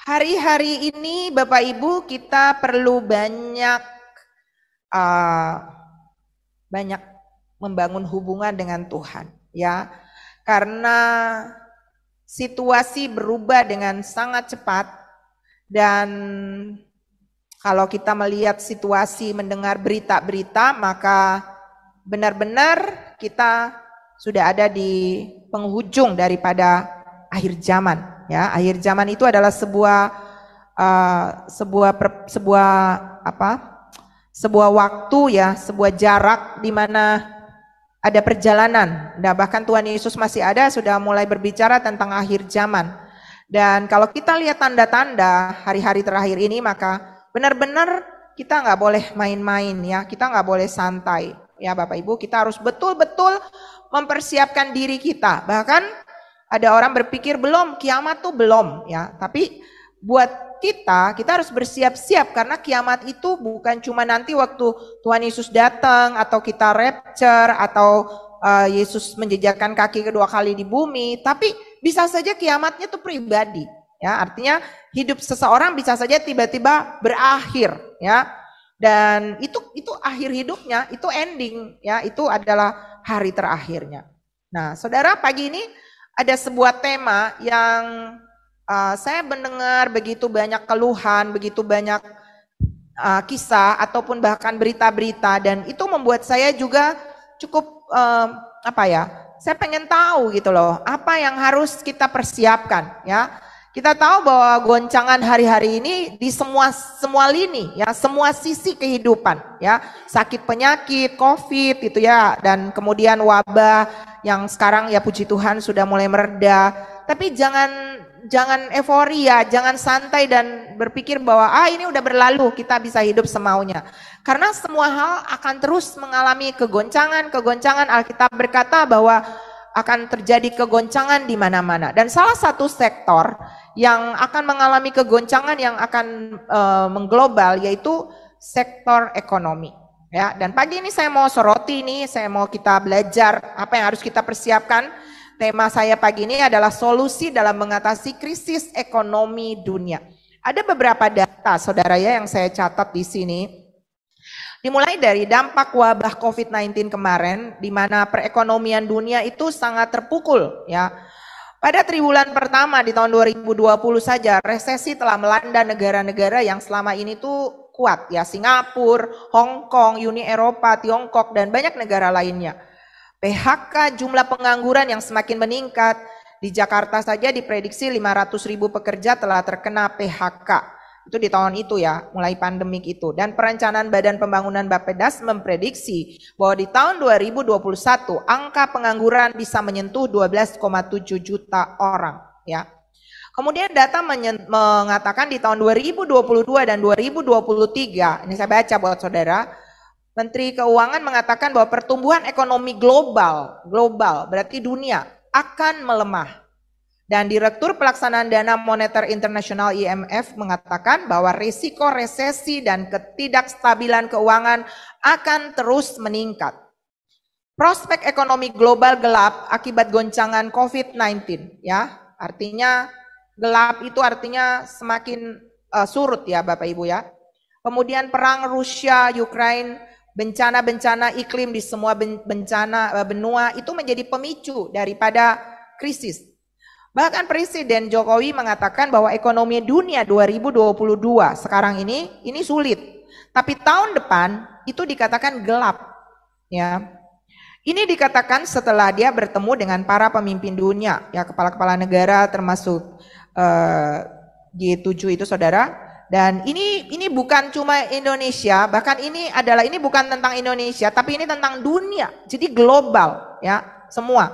Hari-hari ini Bapak Ibu kita perlu uh, banyak membangun hubungan dengan Tuhan, ya. Karena situasi berubah dengan sangat cepat dan kalau kita melihat situasi, mendengar berita-berita, maka benar-benar kita sudah ada di penghujung daripada akhir zaman. Ya, akhir zaman itu adalah sebuah waktu, ya, sebuah jarak di mana ada perjalanan. Nah, bahkan Tuhan Yesus masih ada, sudah mulai berbicara tentang akhir zaman. Dan kalau kita lihat tanda-tanda hari-hari terakhir ini, maka benar-benar kita nggak boleh main-main, ya, kita nggak boleh santai, ya Bapak Ibu. Kita harus betul-betul mempersiapkan diri kita. Bahkan ada orang berpikir belum, kiamat tuh belum, ya. Tapi buat kita harus bersiap-siap karena kiamat itu bukan cuma nanti waktu Tuhan Yesus datang atau kita rapture atau Yesus menjejakkan kaki kedua kali di bumi, tapi bisa saja kiamatnya itu pribadi, ya. Artinya hidup seseorang bisa saja tiba-tiba berakhir, ya. Dan itu akhir hidupnya, itu ending, ya. Itu adalah hari terakhirnya. Nah, Saudara, pagi ini ada sebuah tema yang saya mendengar begitu banyak keluhan, begitu banyak kisah ataupun bahkan berita-berita, dan itu membuat saya juga cukup saya pengen tahu gitu loh, apa yang harus kita persiapkan, ya. Kita tahu bahwa goncangan hari-hari ini di semua lini, ya, semua sisi kehidupan, ya, sakit penyakit, COVID itu, ya, dan kemudian wabah yang sekarang, ya, puji Tuhan sudah mulai mereda. Tapi jangan euforia, jangan santai dan berpikir bahwa ini udah berlalu, kita bisa hidup semaunya. Karena semua hal akan terus mengalami kegoncangan. Alkitab berkata bahwa akan terjadi kegoncangan di mana-mana. Dan salah satu sektor yang akan mengalami kegoncangan yang akan mengglobal yaitu sektor ekonomi. Ya, dan pagi ini saya mau soroti ini, saya mau kita belajar apa yang harus kita persiapkan. Tema saya pagi ini adalah solusi dalam mengatasi krisis ekonomi dunia. Ada beberapa data, saudara, ya, yang saya catat di sini. Dimulai dari dampak wabah COVID-19 kemarin, di mana perekonomian dunia itu sangat terpukul, ya. Pada triwulan pertama di tahun 2020 saja, resesi telah melanda negara-negara yang selama ini tuh kuat, ya, Singapura, Hong Kong, Uni Eropa, Tiongkok, dan banyak negara lainnya. PHK, jumlah pengangguran yang semakin meningkat. Di Jakarta saja diprediksi 500.000 pekerja telah terkena PHK. Itu di tahun itu, ya, mulai pandemik itu. Dan perencanaan Badan Pembangunan Bappedas memprediksi bahwa di tahun 2021 angka pengangguran bisa menyentuh 12,7 juta orang, ya. Kemudian data mengatakan di tahun 2022 dan 2023, ini saya baca buat saudara, Menteri Keuangan mengatakan bahwa pertumbuhan ekonomi global berarti dunia akan melemah. Dan Direktur Pelaksanaan Dana Moneter Internasional IMF mengatakan bahwa risiko resesi dan ketidakstabilan keuangan akan terus meningkat. Prospek ekonomi global gelap akibat goncangan COVID-19, ya. Artinya gelap itu artinya semakin surut, ya Bapak Ibu, ya. Kemudian perang Rusia Ukraina, bencana-bencana iklim di semua bencana benua itu menjadi pemicu daripada krisis. Bahkan Presiden Jokowi mengatakan bahwa ekonomi dunia 2022 sekarang ini sulit. Tapi tahun depan itu dikatakan gelap, ya. Ini dikatakan setelah dia bertemu dengan para pemimpin dunia, ya, kepala-kepala negara termasuk G7 itu, saudara. Dan ini bukan cuma Indonesia, bahkan ini bukan tentang Indonesia, tapi ini tentang dunia. Jadi global, ya, semua.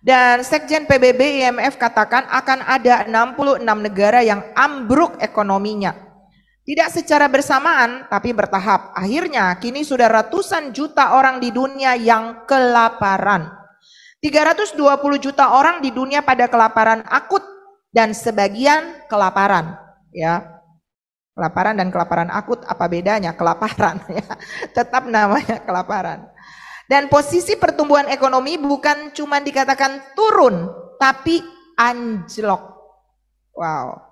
Dan Sekjen PBB IMF katakan akan ada 66 negara yang ambruk ekonominya. Tidak secara bersamaan, tapi bertahap. Akhirnya kini sudah ratusan juta orang di dunia yang kelaparan. 320 juta orang di dunia pada kelaparan akut dan sebagian kelaparan, ya. Kelaparan dan kelaparan akut apa bedanya? Kelaparan, ya. Tetap namanya kelaparan. Dan posisi pertumbuhan ekonomi bukan cuma dikatakan turun, tapi anjlok. Wow.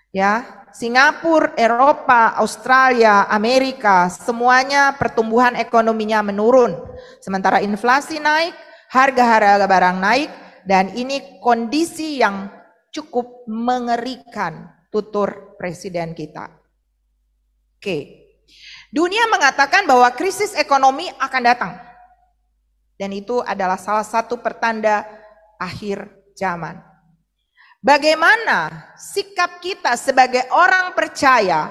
Ya, Singapura, Eropa, Australia, Amerika, semuanya pertumbuhan ekonominya menurun. Sementara inflasi naik, harga-harga barang naik, dan ini kondisi yang cukup mengerikan, tutur Presiden kita. Oke. Dunia mengatakan bahwa krisis ekonomi akan datang. Dan itu adalah salah satu pertanda akhir zaman. Bagaimana sikap kita sebagai orang percaya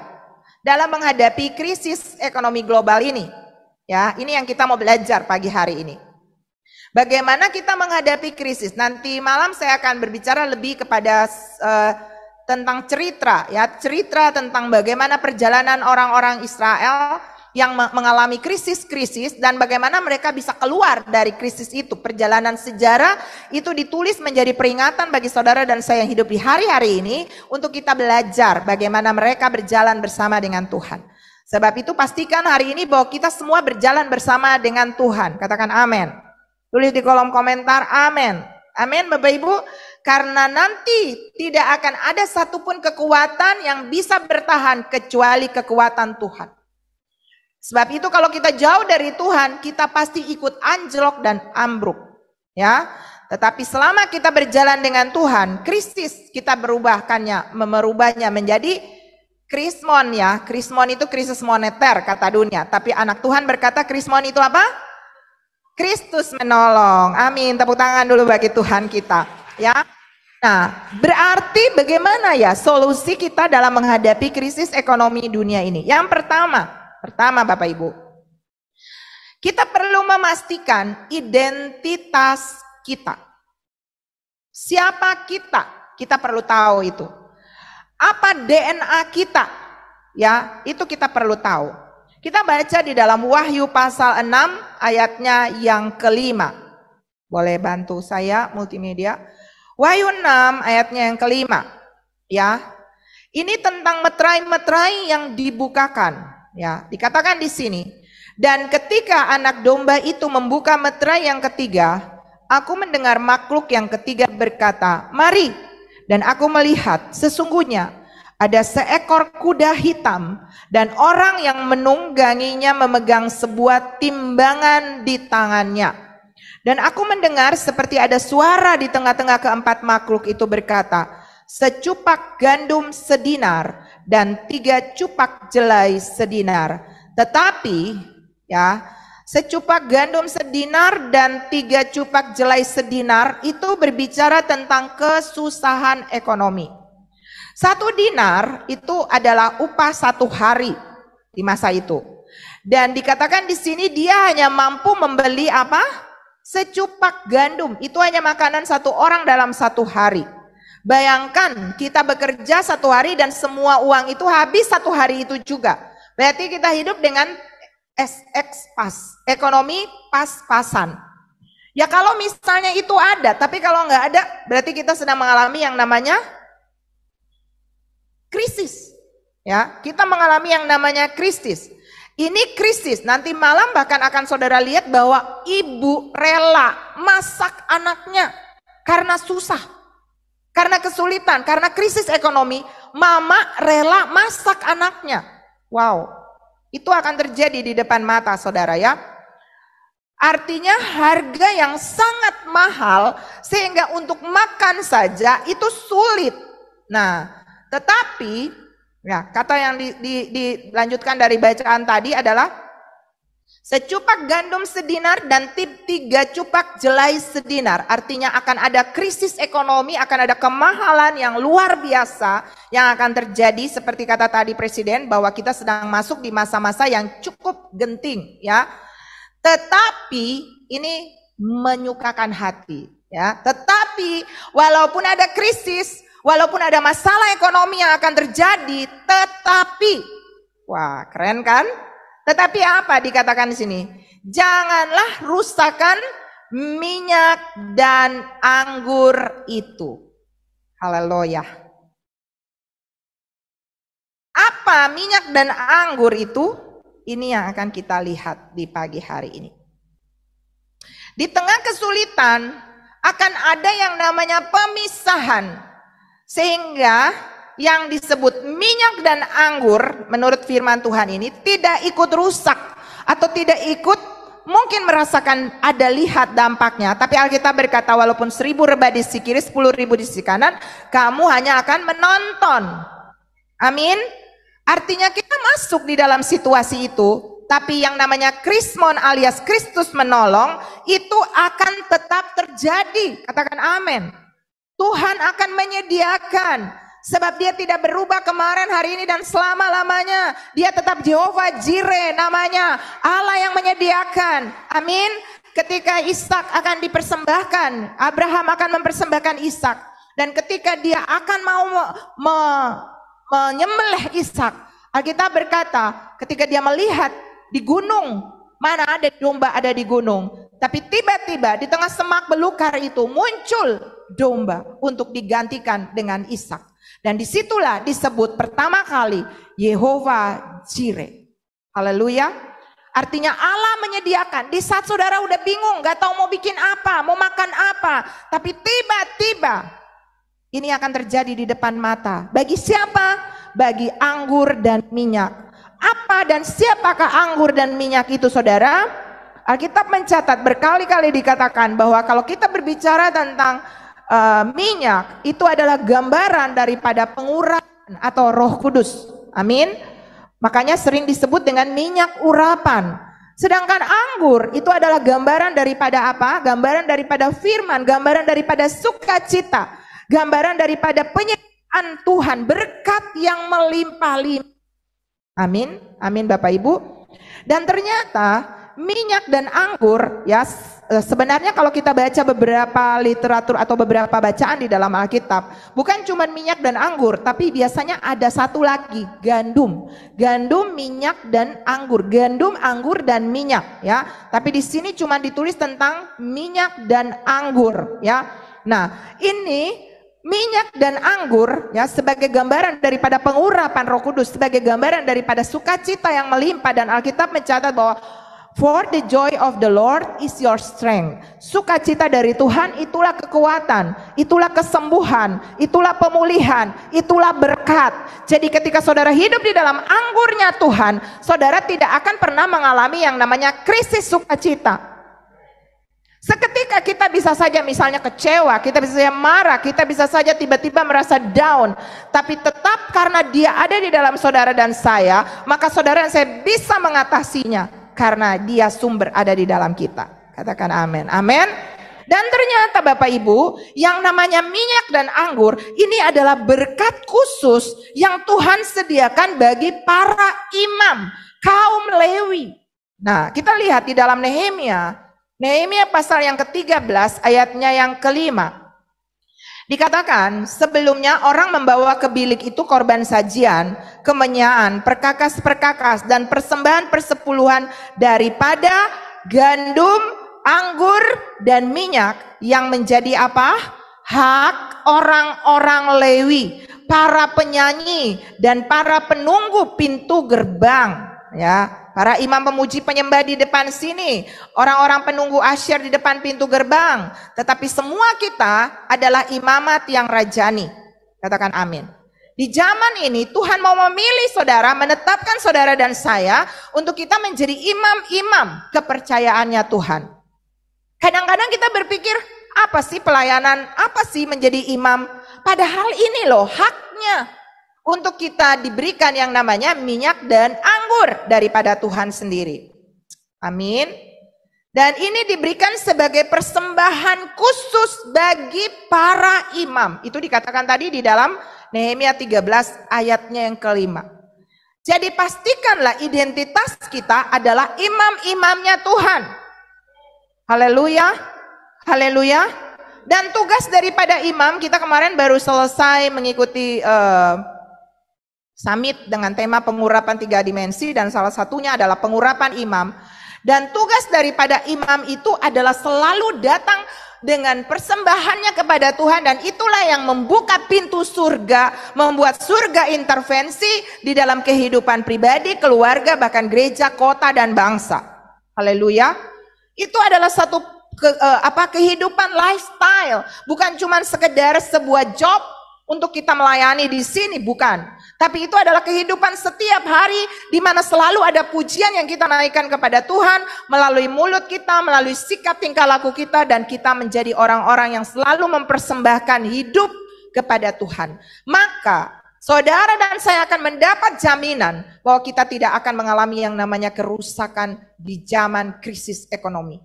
dalam menghadapi krisis ekonomi global ini? Ya, ini yang kita mau belajar pagi hari ini. Bagaimana kita menghadapi krisis? Nanti malam saya akan berbicara lebih kepada tentang cerita tentang bagaimana perjalanan orang-orang Israel yang mengalami krisis-krisis dan bagaimana mereka bisa keluar dari krisis itu. Perjalanan sejarah itu ditulis menjadi peringatan bagi saudara dan saya yang hidup di hari-hari ini untuk kita belajar bagaimana mereka berjalan bersama dengan Tuhan. Sebab itu pastikan hari ini bahwa kita semua berjalan bersama dengan Tuhan. Katakan amin. Tulis di kolom komentar amin. Amin Bapak Ibu. Karena nanti tidak akan ada satupun kekuatan yang bisa bertahan kecuali kekuatan Tuhan. Sebab itu kalau kita jauh dari Tuhan, kita pasti ikut anjlok dan ambruk. Ya, tetapi selama kita berjalan dengan Tuhan, krisis kita merubahnya menjadi krismon ya. Krismon itu krisis moneter kata dunia. Tapi anak Tuhan berkata krismon itu apa? Kristus menolong. Amin. Tepuk tangan dulu bagi Tuhan kita. Ya. Nah, berarti bagaimana ya solusi kita dalam menghadapi krisis ekonomi dunia ini? Yang pertama Bapak Ibu, kita perlu memastikan identitas kita. Siapa kita? Kita perlu tahu itu. Apa DNA kita? Ya, itu kita perlu tahu. Kita baca di dalam Wahyu pasal 6 ayatnya yang kelima. Boleh bantu saya multimedia? Wahyu 6 ayatnya yang kelima. Ya. Ini tentang meterai-meterai yang dibukakan. Ya, dikatakan di sini, dan ketika anak domba itu membuka meterai yang ketiga, aku mendengar makhluk yang ketiga berkata, "Mari." Dan aku melihat sesungguhnya ada seekor kuda hitam dan orang yang menungganginya memegang sebuah timbangan di tangannya. Dan aku mendengar seperti ada suara di tengah-tengah keempat makhluk itu berkata, "Secupak gandum sedinar dan 3 cupak jelai sedinar." Tetapi ya, secupak gandum sedinar dan 3 cupak jelai sedinar itu berbicara tentang kesusahan ekonomi. 1 dinar itu adalah upah 1 hari di masa itu. Dan dikatakan di sini dia hanya mampu membeli apa? Secupak gandum. Itu hanya makanan 1 orang dalam 1 hari. Bayangkan kita bekerja 1 hari dan semua uang itu habis 1 hari itu juga. Berarti kita hidup dengan SX pas, ekonomi pas-pasan. Ya kalau misalnya itu ada, tapi kalau nggak ada berarti kita sedang mengalami yang namanya krisis. Ya, kita mengalami yang namanya krisis. Ini krisis, nanti malam bahkan akan saudara lihat bahwa ibu rela masak anaknya karena susah. Karena kesulitan, karena krisis ekonomi, mama rela masak anaknya. Wow, itu akan terjadi di depan mata saudara ya. Artinya harga yang sangat mahal sehingga untuk makan saja itu sulit. Nah, tetapi ya kata yang dilanjutkan dari bacaan tadi adalah secupak gandum sedinar dan 3 cupak jelai sedinar. Artinya akan ada krisis ekonomi, akan ada kemahalan yang luar biasa yang akan terjadi seperti kata tadi Presiden bahwa kita sedang masuk di masa-masa yang cukup genting ya. Tetapi ini menyukakan hati ya. Tetapi walaupun ada krisis, walaupun ada masalah ekonomi yang akan terjadi, tetapi wah, keren kan? Tetapi apa dikatakan di sini? Janganlah rusakkan minyak dan anggur itu. Haleluya. Apa minyak dan anggur itu? Ini yang akan kita lihat di pagi hari ini. Di tengah kesulitan akan ada yang namanya pemisahan. Sehingga yang disebut minyak dan anggur menurut firman Tuhan ini tidak ikut rusak atau tidak ikut mungkin merasakan ada lihat dampaknya, tapi Alkitab berkata walaupun 1000 rebah di sisi kiri, 10.000 di sisi kanan, kamu hanya akan menonton. Amin. Artinya kita masuk di dalam situasi itu, tapi yang namanya Krismon alias Kristus menolong itu akan tetap terjadi. Katakan amin. Tuhan akan menyediakan, sebab dia tidak berubah kemarin, hari ini, dan selama-lamanya. Dia tetap Jehovah Jireh namanya, Allah yang menyediakan. Amin. Ketika Ishak akan dipersembahkan, Abraham akan mempersembahkan Ishak. Dan ketika dia akan mau menyembelih Ishak, Alkitab berkata ketika dia melihat di gunung, mana ada domba ada di gunung. Tapi tiba-tiba di tengah semak belukar itu muncul domba untuk digantikan dengan Ishak. Dan disitulah disebut pertama kali Yehovah Jireh. Haleluya. Artinya Allah menyediakan. Di saat saudara udah bingung, gak tahu mau bikin apa, mau makan apa. Tapi tiba-tiba ini akan terjadi di depan mata. Bagi siapa? Bagi anggur dan minyak. Apa dan siapakah anggur dan minyak itu, saudara? Alkitab mencatat berkali-kali dikatakan bahwa kalau kita berbicara tentang minyak, itu adalah gambaran daripada pengurapan atau Roh Kudus. Amin. Makanya sering disebut dengan minyak urapan. Sedangkan anggur itu adalah gambaran daripada apa? Gambaran daripada firman, gambaran daripada sukacita, gambaran daripada penyertaan Tuhan, berkat yang melimpah-limpah. Amin. Amin Bapak Ibu. Dan ternyata minyak dan anggur, ya, sebenarnya kalau kita baca beberapa literatur atau beberapa bacaan di dalam Alkitab, bukan cuma minyak dan anggur, tapi biasanya ada satu lagi, gandum. Gandum, minyak dan anggur. Gandum, anggur dan minyak, ya. Tapi di sini cuma ditulis tentang minyak dan anggur, ya. Nah, ini minyak dan anggur, ya, sebagai gambaran daripada pengurapan Roh Kudus, sebagai gambaran daripada sukacita yang melimpah. Dan Alkitab mencatat bahwa for the joy of the Lord is your strength. Sukacita dari Tuhan itulah kekuatan, itulah kesembuhan, itulah pemulihan, itulah berkat. Jadi ketika saudara hidup di dalam anggurnya Tuhan, saudara tidak akan pernah mengalami yang namanya krisis sukacita. Seketika kita bisa saja misalnya kecewa, kita bisa saja marah, kita bisa saja tiba-tiba merasa down. Tapi tetap karena dia ada di dalam saudara dan saya, maka saudara dan saya bisa mengatasinya. Karena dia sumber ada di dalam kita. Katakan amin. Amin. Dan ternyata Bapak Ibu, yang namanya minyak dan anggur, ini adalah berkat khusus yang Tuhan sediakan bagi para imam, kaum Lewi. Nah, kita lihat di dalam Nehemia pasal yang ke-13 ayatnya yang ke-5. Dikatakan sebelumnya orang membawa ke bilik itu korban sajian, kemenyaan, perkakas-perkakas dan persembahan persepuluhan daripada gandum, anggur dan minyak yang menjadi apa? Hak orang-orang Lewi, para penyanyi dan para penunggu pintu gerbang, ya. Para imam pemuji penyembah di depan sini, orang-orang penunggu asyir di depan pintu gerbang. Tetapi semua kita adalah imamat yang rajani. Katakan amin. Di zaman ini Tuhan mau memilih saudara, menetapkan saudara dan saya untuk kita menjadi imam-imam kepercayaannya Tuhan. Kadang-kadang kita berpikir, apa sih pelayanan, apa sih menjadi imam? Padahal ini loh haknya. Untuk kita diberikan yang namanya minyak dan anggur daripada Tuhan sendiri. Amin. Dan ini diberikan sebagai persembahan khusus bagi para imam. Itu dikatakan tadi di dalam Nehemia 13 ayatnya yang ke-5. Jadi pastikanlah identitas kita adalah imam-imamnya Tuhan. Haleluya. Haleluya. Dan tugas daripada imam, kita kemarin baru selesai mengikuti summit dengan tema pengurapan 3 dimensi, dan salah satunya adalah pengurapan imam. Dan tugas daripada imam itu adalah selalu datang dengan persembahannya kepada Tuhan, dan itulah yang membuka pintu surga, membuat surga intervensi di dalam kehidupan pribadi, keluarga, bahkan gereja, kota dan bangsa. Haleluya. Itu adalah satu kehidupan lifestyle, bukan cuma sekedar sebuah job, untuk kita melayani di sini, bukan. Tapi itu adalah kehidupan setiap hari di mana selalu ada pujian yang kita naikkan kepada Tuhan melalui mulut kita, melalui sikap tingkah laku kita, dan kita menjadi orang-orang yang selalu mempersembahkan hidup kepada Tuhan. Maka saudara dan saya akan mendapat jaminan bahwa kita tidak akan mengalami yang namanya kerusakan di zaman krisis ekonomi.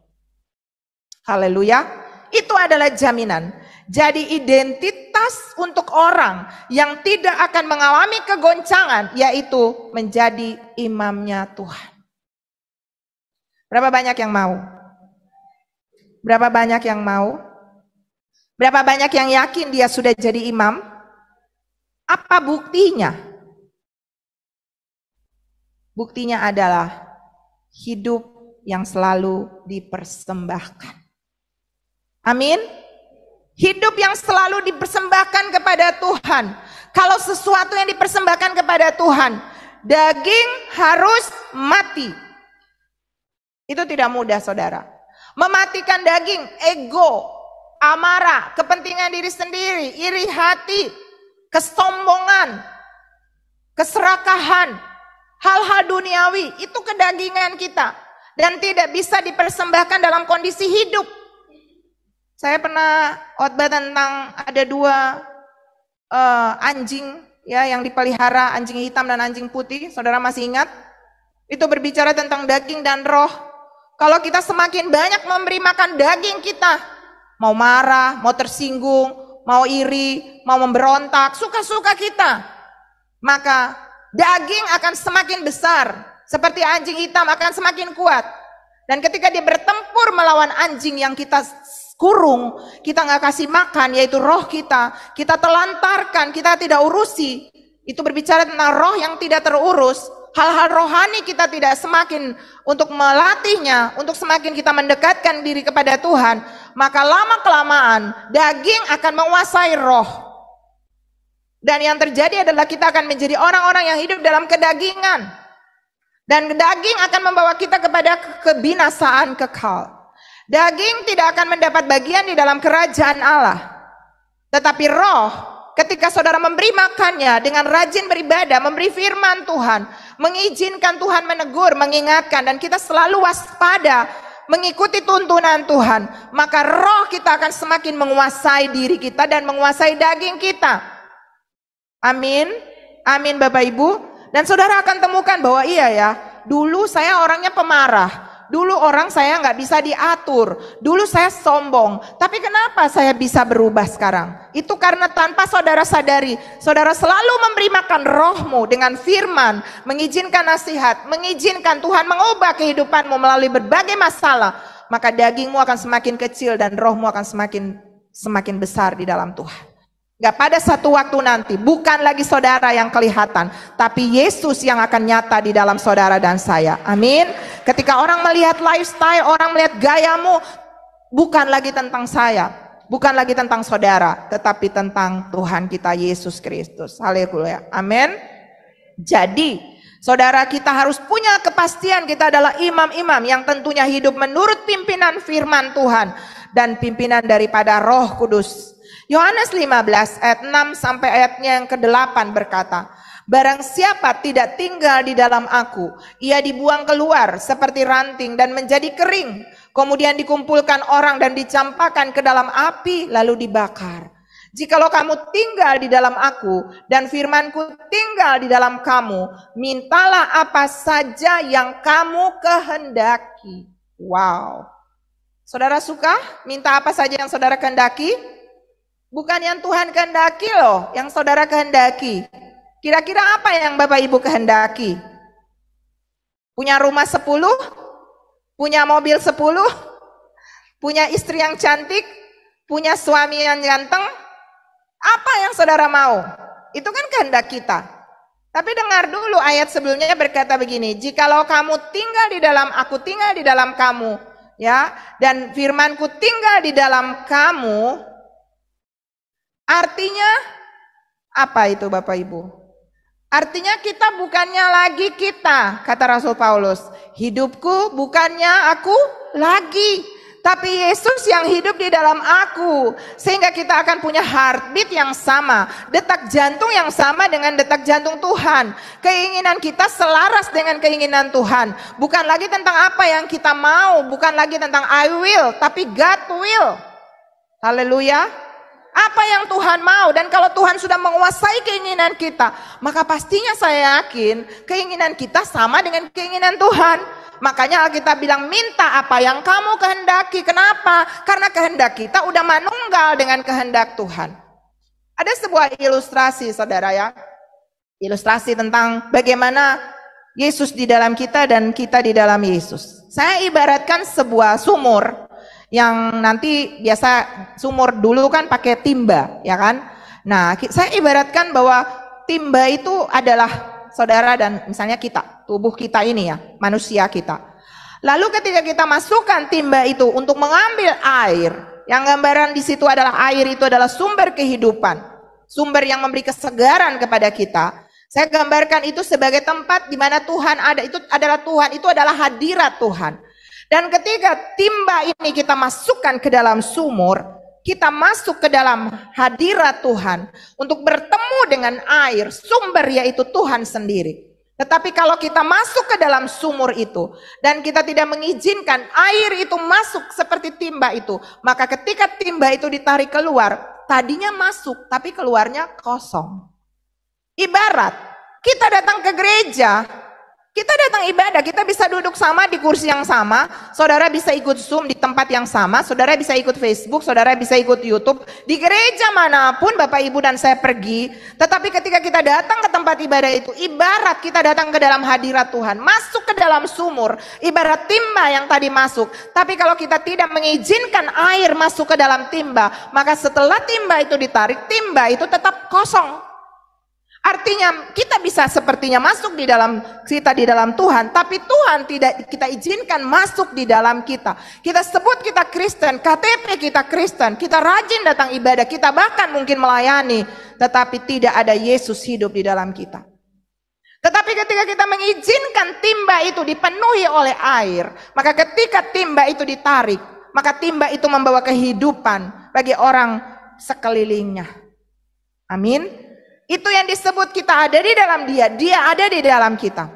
Haleluya. Itu adalah jaminan. Jadi identitas untuk orang yang tidak akan mengalami kegoncangan yaitu menjadi imamnya Tuhan. Berapa banyak yang mau? Berapa banyak yang mau? Berapa banyak yang yakin dia sudah jadi imam? Apa buktinya? Buktinya adalah hidup yang selalu dipersembahkan. Amin. Hidup yang selalu dipersembahkan kepada Tuhan. Kalau sesuatu yang dipersembahkan kepada Tuhan, daging harus mati. Itu tidak mudah, saudara. Mematikan daging, ego, amarah, kepentingan diri sendiri, iri hati, kesombongan, keserakahan, hal-hal duniawi, itu kedagingan kita. Dan tidak bisa dipersembahkan dalam kondisi hidup. Saya pernah khotbah tentang ada dua anjing ya yang dipelihara, anjing hitam dan anjing putih. Saudara masih ingat? Itu berbicara tentang daging dan roh. Kalau kita semakin banyak memberi makan daging kita, mau marah, mau tersinggung, mau iri, mau memberontak, suka-suka kita, maka daging akan semakin besar. Seperti anjing hitam akan semakin kuat. Dan ketika dia bertempur melawan anjing yang kita kurung, kita nggak kasih makan, yaitu roh kita telantarkan, kita tidak urusi. Itu berbicara tentang roh yang tidak terurus. Hal-hal rohani kita tidak semakin untuk melatihnya, untuk semakin kita mendekatkan diri kepada Tuhan, maka lama-kelamaan daging akan menguasai roh. Dan yang terjadi adalah kita akan menjadi orang-orang yang hidup dalam kedagingan. Dan daging akan membawa kita kepada kebinasaan kekal. Daging tidak akan mendapat bagian di dalam kerajaan Allah. Tetapi roh, ketika saudara memberi makannya dengan rajin beribadah, memberi firman Tuhan, mengizinkan Tuhan menegur, mengingatkan, dan kita selalu waspada mengikuti tuntunan Tuhan, maka roh kita akan semakin menguasai diri kita dan menguasai daging kita. Amin. Amin Bapak Ibu. Dan saudara akan temukan bahwa iya ya, dulu saya orangnya pemarah. Dulu orang saya nggak bisa diatur, dulu saya sombong, tapi kenapa saya bisa berubah sekarang? Itu karena tanpa saudara sadari, saudara selalu memberi makan rohmu dengan firman, mengizinkan nasihat, mengizinkan Tuhan mengubah kehidupanmu melalui berbagai masalah, maka dagingmu akan semakin kecil dan rohmu akan semakin besar di dalam Tuhan. Gak pada satu waktu nanti, bukan lagi saudara yang kelihatan, tapi Yesus yang akan nyata di dalam saudara dan saya. Amin. Ketika orang melihat lifestyle, orang melihat gayamu, bukan lagi tentang saya, bukan lagi tentang saudara, tetapi tentang Tuhan kita Yesus Kristus. Haleluya. Amin. Jadi, saudara, kita harus punya kepastian kita adalah imam-imam yang tentunya hidup menurut pimpinan firman Tuhan dan pimpinan daripada Roh Kudus. Yohanes 15 ayat 6 sampai ayatnya yang ke-8 berkata, barang siapa tidak tinggal di dalam aku, ia dibuang keluar seperti ranting dan menjadi kering. Kemudian dikumpulkan orang dan dicampakkan ke dalam api lalu dibakar. Jikalau kamu tinggal di dalam aku dan firmanku tinggal di dalam kamu, mintalah apa saja yang kamu kehendaki. Wow. Saudara suka minta apa saja yang saudara kehendaki? Bukan yang Tuhan kehendaki loh, yang saudara kehendaki. Kira-kira apa yang Bapak Ibu kehendaki? Punya rumah 10? Punya mobil 10? Punya istri yang cantik? Punya suami yang ganteng? Apa yang saudara mau? Itu kan kehendak kita. Tapi dengar dulu ayat sebelumnya berkata begini, jikalau kamu tinggal di dalam aku, tinggal di dalam kamu, ya, dan firmanku tinggal di dalam kamu. Artinya apa itu Bapak Ibu? Artinya kita bukannya lagi kita, kata Rasul Paulus. Hidupku bukannya aku lagi, tapi Yesus yang hidup di dalam aku. Sehingga kita akan punya heartbeat yang sama, detak jantung yang sama dengan detak jantung Tuhan. Keinginan kita selaras dengan keinginan Tuhan. Bukan lagi tentang apa yang kita mau, bukan lagi tentang I will, tapi God will. Haleluya. Apa yang Tuhan mau, dan kalau Tuhan sudah menguasai keinginan kita, maka pastinya saya yakin keinginan kita sama dengan keinginan Tuhan. Makanya Alkitab bilang, minta apa yang kamu kehendaki. Kenapa? Karena kehendak kita udah manunggal dengan kehendak Tuhan. Ada sebuah ilustrasi, saudara ya. Ilustrasi tentang bagaimana Yesus di dalam kita dan kita di dalam Yesus. Saya ibaratkan sebuah sumur yang nanti biasa sumur dulu kan pakai timba, ya kan? Nah, saya ibaratkan bahwa timba itu adalah saudara dan misalnya kita, tubuh kita ini ya, manusia kita. Lalu ketika kita masukkan timba itu untuk mengambil air, yang gambaran di situ adalah air itu adalah sumber kehidupan, sumber yang memberi kesegaran kepada kita. Saya gambarkan itu sebagai tempat di mana Tuhan ada, itu adalah Tuhan, itu adalah hadirat Tuhan. Dan ketika timba ini kita masukkan ke dalam sumur, kita masuk ke dalam hadirat Tuhan untuk bertemu dengan air, sumber yaitu Tuhan sendiri. Tetapi kalau kita masuk ke dalam sumur itu dan kita tidak mengizinkan air itu masuk seperti timba itu, maka ketika timba itu ditarik keluar, tadinya masuk tapi keluarnya kosong. Ibarat kita datang ke gereja, kita datang ibadah, kita bisa duduk sama di kursi yang sama, saudara bisa ikut Zoom di tempat yang sama, saudara bisa ikut Facebook, saudara bisa ikut YouTube, di gereja manapun Bapak Ibu dan saya pergi. Tetapi ketika kita datang ke tempat ibadah itu, ibarat kita datang ke dalam hadirat Tuhan, masuk ke dalam sumur, ibarat timba yang tadi masuk. Tapi kalau kita tidak mengizinkan air masuk ke dalam timba, maka setelah timba itu ditarik, timba itu tetap kosong. Artinya kita bisa sepertinya masuk di dalam kita di dalam Tuhan, tapi Tuhan tidak kita izinkan masuk di dalam kita. Kita sebut kita Kristen, KTP kita Kristen, kita rajin datang ibadah, kita bahkan mungkin melayani, tetapi tidak ada Yesus hidup di dalam kita. Tetapi ketika kita mengizinkan timba itu dipenuhi oleh air, maka ketika timba itu ditarik, maka timba itu membawa kehidupan bagi orang sekelilingnya. Amin. Itu yang disebut kita ada di dalam dia, dia ada di dalam kita.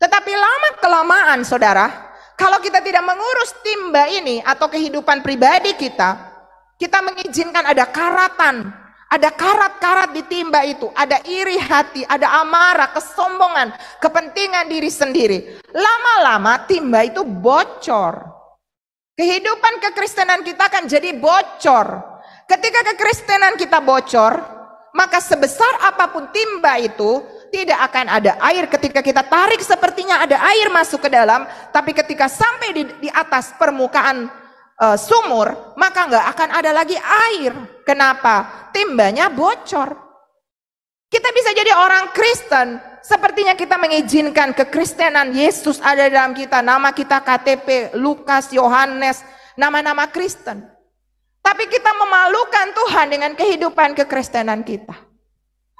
Tetapi lama-kelamaan saudara, kalau kita tidak mengurus timba ini atau kehidupan pribadi kita mengizinkan ada karatan, ada karat-karat di timba itu, ada iri hati, ada amarah, kesombongan, kepentingan diri sendiri. Lama-lama timba itu bocor. Kehidupan kekristenan kita akan jadi bocor. Ketika kekristenan kita bocor, maka sebesar apapun timba itu tidak akan ada air. Ketika kita tarik sepertinya ada air masuk ke dalam, tapi ketika sampai di atas permukaan sumur, maka nggak akan ada lagi air. Kenapa? Timbanya bocor. Kita bisa jadi orang Kristen, sepertinya kita mengizinkan kekristenan Yesus ada dalam kita, nama kita KTP, Lukas, Yohanes, nama-nama Kristen. Tapi kita memalukan Tuhan dengan kehidupan kekristenan kita.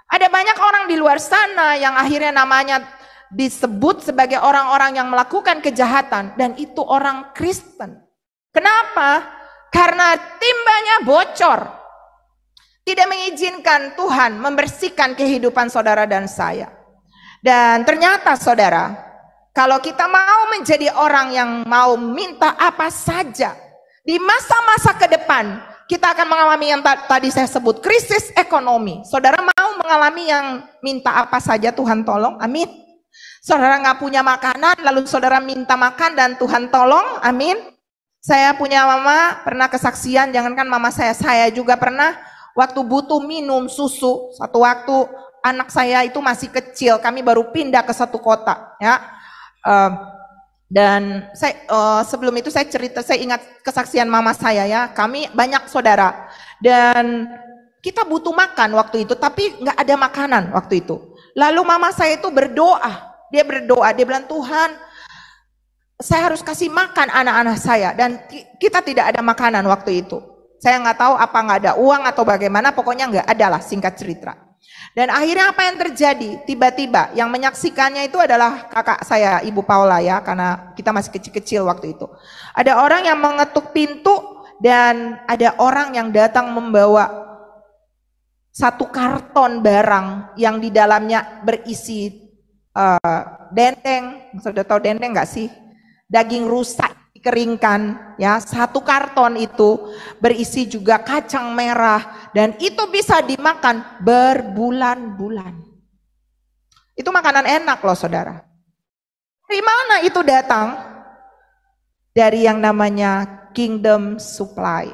Ada banyak orang di luar sana yang akhirnya namanya disebut sebagai orang-orang yang melakukan kejahatan, dan itu orang Kristen. Kenapa? Karena timbanya bocor. Tidak mengizinkan Tuhan membersihkan kehidupan saudara dan saya. Dan ternyata saudara, kalau kita mau menjadi orang yang mau minta apa saja, di masa-masa ke depan, kita akan mengalami yang tadi saya sebut, krisis ekonomi. Saudara mau mengalami yang minta apa saja Tuhan tolong? Amin. Saudara nggak punya makanan, lalu saudara minta makan dan Tuhan tolong? Amin. Saya punya mama, pernah kesaksian, jangankan mama saya juga pernah, waktu butuh minum susu, satu waktu anak saya itu masih kecil, kami baru pindah ke satu kota, ya. Dan saya sebelum itu saya ingat kesaksian mama saya ya, kami banyak saudara dan kita butuh makan waktu itu, tapi nggak ada makanan waktu itu. Lalu mama saya itu berdoa, dia bilang, Tuhan, saya harus kasih makan anak-anak saya, dan kita tidak ada makanan waktu itu. Saya nggak tahu apa nggak ada uang atau bagaimana, pokoknya nggak ada lah, singkat cerita. Dan akhirnya apa yang terjadi? Tiba-tiba yang menyaksikannya itu adalah kakak saya, Ibu Paula ya, karena kita masih kecil-kecil waktu itu. Ada orang yang mengetuk pintu dan ada orang yang datang membawa satu karton barang yang di dalamnya berisi dendeng. Sudah tahu dendeng nggak sih? Daging rusak dikeringkan ya, satu karton itu berisi juga kacang merah dan itu bisa dimakan berbulan-bulan. Itu makanan enak loh saudara. Dari mana itu datang? Dari yang namanya Kingdom Supply.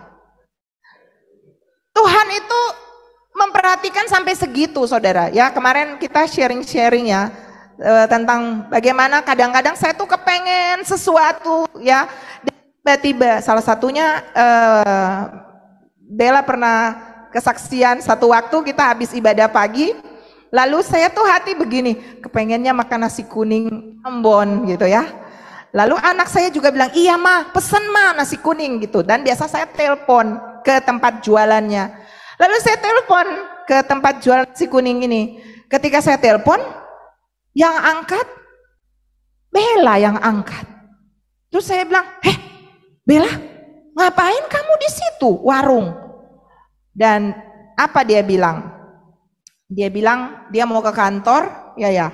Tuhan itu memperhatikan sampai segitu saudara ya. Kemarin kita sharing-sharing ya tentang bagaimana kadang-kadang saya tuh kepengen sesuatu ya, tiba-tiba salah satunya Bella pernah kesaksian satu waktu kita habis ibadah pagi, lalu saya tuh hati begini, kepengennya makan nasi kuning Ambon gitu ya. Lalu anak saya juga bilang, iya mah pesen mah nasi kuning gitu, dan biasa saya telepon ke tempat jualannya. Lalu saya telepon ke tempat jualan nasi kuning ini, ketika saya telepon yang angkat Bella yang angkat. Terus saya bilang, Bella, ngapain kamu di situ warung? Dan apa dia bilang? Dia bilang dia mau ke kantor, ya.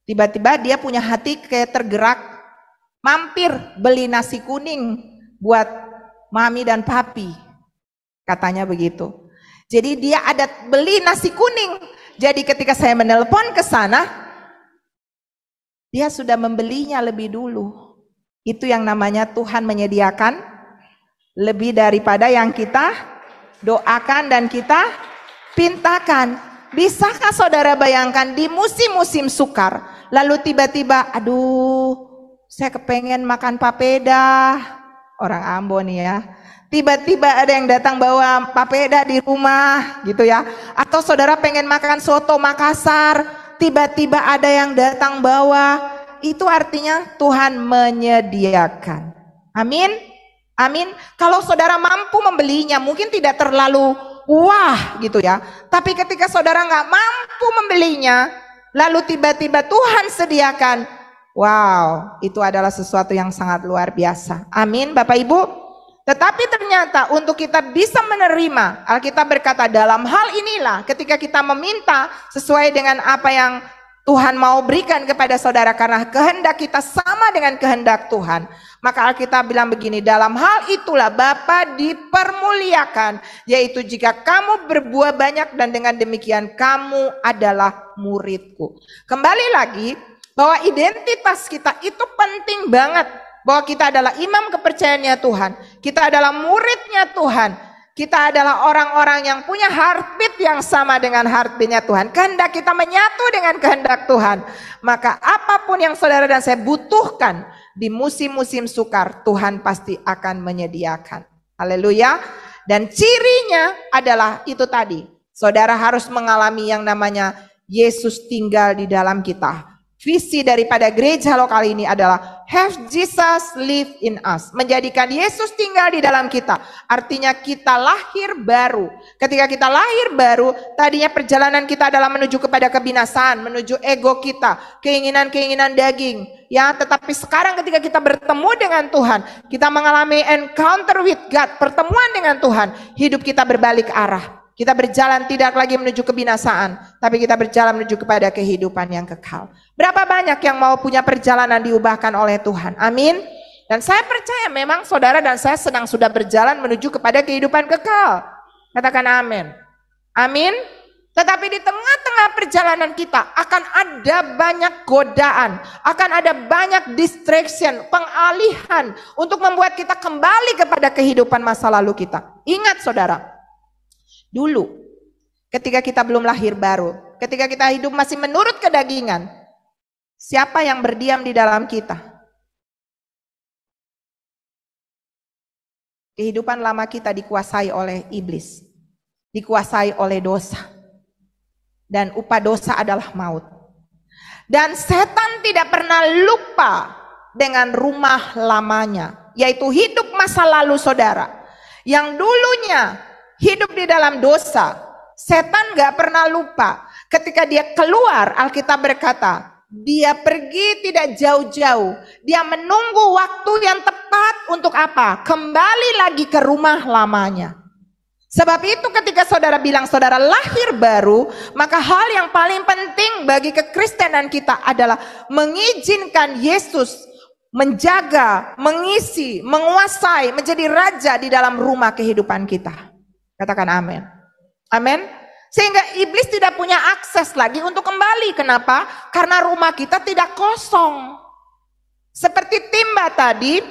Tiba-tiba dia punya hati kayak tergerak, mampir beli nasi kuning buat mami dan papi. Katanya begitu. Jadi dia ada beli nasi kuning. Jadi ketika saya menelpon ke sana, dia sudah membelinya lebih dulu. Itu yang namanya Tuhan menyediakan lebih daripada yang kita doakan dan kita pintakan. Bisakah saudara bayangkan di musim-musim sukar, lalu tiba-tiba, aduh, saya kepengen makan papeda, orang Ambon ya. Tiba-tiba ada yang datang bawa papeda di rumah gitu ya. Atau saudara pengen makan soto Makassar, tiba-tiba ada yang datang bawa, itu artinya Tuhan menyediakan. Amin, amin. Kalau saudara mampu membelinya, mungkin tidak terlalu wah gitu ya. Tapi ketika saudara nggak mampu membelinya, lalu tiba-tiba Tuhan sediakan, wow, itu adalah sesuatu yang sangat luar biasa. Amin, Bapak Ibu. Tetapi ternyata untuk kita bisa menerima, Alkitab berkata dalam hal inilah ketika kita meminta sesuai dengan apa yang Tuhan mau berikan kepada saudara, karena kehendak kita sama dengan kehendak Tuhan. Maka Alkitab bilang begini, dalam hal itulah Bapa dipermuliakan, yaitu jika kamu berbuah banyak dan dengan demikian kamu adalah muridku. Kembali lagi bahwa identitas kita itu penting banget. Bahwa kita adalah imam kepercayaannya Tuhan. Kita adalah muridnya Tuhan. Kita adalah orang-orang yang punya heartbeat yang sama dengan heartbeatnya Tuhan. Kehendak kita menyatu dengan kehendak Tuhan. Maka apapun yang saudara dan saya butuhkan di musim-musim sukar, Tuhan pasti akan menyediakan. Haleluya. Dan cirinya adalah itu tadi. Saudara harus mengalami yang namanya Yesus tinggal di dalam kita. Visi daripada gereja lokal ini adalah have Jesus live in us. Menjadikan Yesus tinggal di dalam kita. Artinya kita lahir baru. Ketika kita lahir baru, tadinya perjalanan kita adalah menuju kepada kebinasaan, menuju ego kita, keinginan-keinginan daging. Ya, tetapi sekarang ketika kita bertemu dengan Tuhan, kita mengalami encounter with God, pertemuan dengan Tuhan, hidup kita berbalik arah. Kita berjalan tidak lagi menuju kebinasaan, tapi kita berjalan menuju kepada kehidupan yang kekal. Berapa banyak yang mau punya perjalanan diubahkan oleh Tuhan? Amin. Dan saya percaya memang saudara dan saya sedang sudah berjalan menuju kepada kehidupan kekal. Katakan amin. Amin. Tetapi di tengah-tengah perjalanan kita akan ada banyak godaan, akan ada banyak distraction, pengalihan untuk membuat kita kembali kepada kehidupan masa lalu kita. Ingat saudara, dulu ketika kita belum lahir baru, ketika kita hidup masih menurut kedagingan, siapa yang berdiam di dalam kita? Kehidupan lama kita dikuasai oleh iblis, dikuasai oleh dosa. Dan upah dosa adalah maut. Dan setan tidak pernah lupa dengan rumah lamanya, yaitu hidup masa lalu saudara, yang dulunya hidup di dalam dosa, Setan gak pernah lupa. Ketika dia keluar, Alkitab berkata, dia pergi tidak jauh-jauh. Dia menunggu waktu yang tepat untuk apa? Kembali lagi ke rumah lamanya. Sebab itu ketika saudara bilang saudara lahir baru, maka hal yang paling penting bagi kekristenan kita adalah mengizinkan Yesus menjaga, mengisi, menguasai, menjadi raja di dalam rumah kehidupan kita. Katakan amin. Amin. Sehingga iblis tidak punya akses lagi untuk kembali. Kenapa? Karena rumah kita tidak kosong. Seperti timba tadi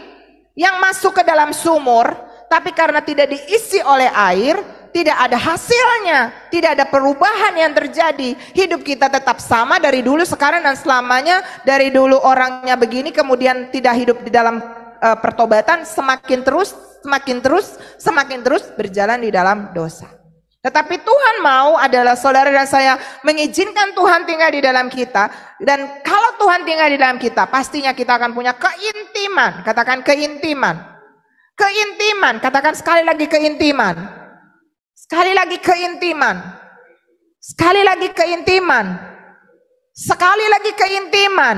yang masuk ke dalam sumur, tapi karena tidak diisi oleh air, tidak ada hasilnya, tidak ada perubahan yang terjadi. Hidup kita tetap sama dari dulu, sekarang, dan selamanya. Dari dulu orangnya begini, kemudian tidak hidup di dalam pertobatan, semakin terus berjalan di dalam dosa. Tetapi Tuhan mau adalah saudara dan saya mengizinkan Tuhan tinggal di dalam kita. Dan kalau Tuhan tinggal di dalam kita, pastinya kita akan punya keintiman. Katakan keintiman. Keintiman, katakan sekali lagi keintiman. Sekali lagi keintiman. Sekali lagi keintiman. Sekali lagi keintiman.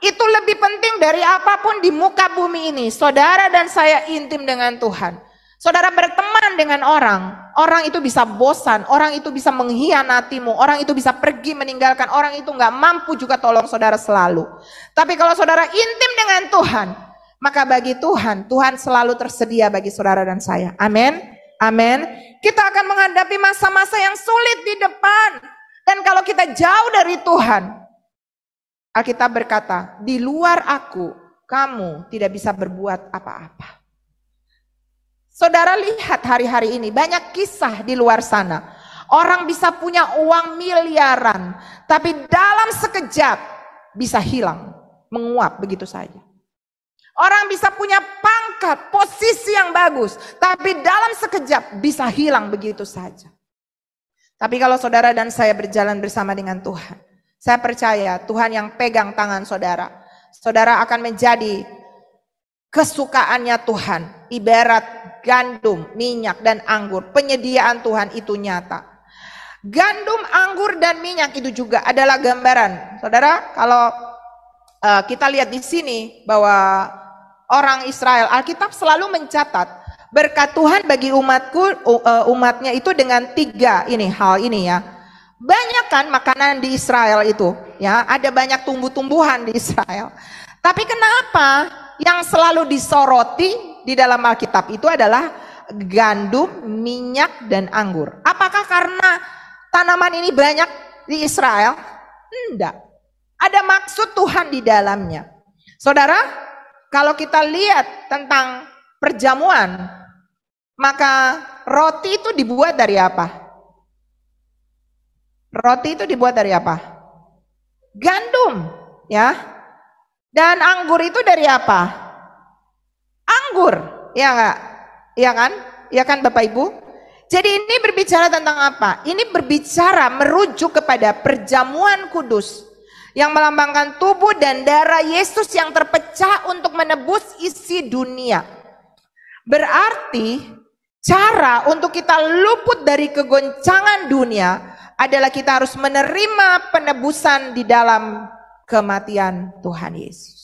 Itu lebih penting dari apapun di muka bumi ini. Saudara dan saya intim dengan Tuhan. Saudara berteman dengan orang itu bisa bosan, orang itu bisa mengkhianatimu, orang itu bisa pergi meninggalkan, orang itu nggak mampu juga tolong saudara selalu. Tapi kalau saudara intim dengan Tuhan, maka bagi Tuhan selalu tersedia bagi saudara dan saya. Amin, amin. Kita akan menghadapi masa-masa yang sulit di depan. Dan kalau kita jauh dari Tuhan, Alkitab berkata, di luar aku, kamu tidak bisa berbuat apa-apa. Saudara lihat hari-hari ini banyak kisah di luar sana. Orang bisa punya uang miliaran, tapi dalam sekejap bisa hilang, menguap begitu saja. Orang bisa punya pangkat, posisi yang bagus, tapi dalam sekejap bisa hilang begitu saja. Tapi kalau saudara dan saya berjalan bersama dengan Tuhan, saya percaya Tuhan yang pegang tangan saudara, saudara akan menjadi kesukaannya Tuhan, ibarat gandum, minyak, dan anggur. Penyediaan Tuhan itu nyata. Gandum, anggur, dan minyak itu juga adalah gambaran. Saudara, kalau kita lihat di sini bahwa orang Israel, Alkitab selalu mencatat berkat Tuhan bagi umatnya itu dengan 3 hal ini ya. Banyak kan makanan di Israel itu, ya, ada banyak tumbuh-tumbuhan di Israel. Tapi kenapa yang selalu disoroti di dalam Alkitab itu adalah gandum, minyak, dan anggur? Apakah karena tanaman ini banyak di Israel? Tidak. Ada maksud Tuhan di dalamnya. Saudara, kalau kita lihat tentang perjamuan, maka roti itu dibuat dari apa? Roti itu dibuat dari apa? Gandum, ya. Dan anggur itu dari apa? Anggur, ya enggak? Iya kan? Iya kan Bapak Ibu? Jadi ini berbicara tentang apa? Ini berbicara merujuk kepada perjamuan kudus yang melambangkan tubuh dan darah Yesus yang terpecah untuk menebus isi dunia. Berarti cara untuk kita luput dari kegoncangan dunia adalah kita harus menerima penebusan di dalam kematian Tuhan Yesus.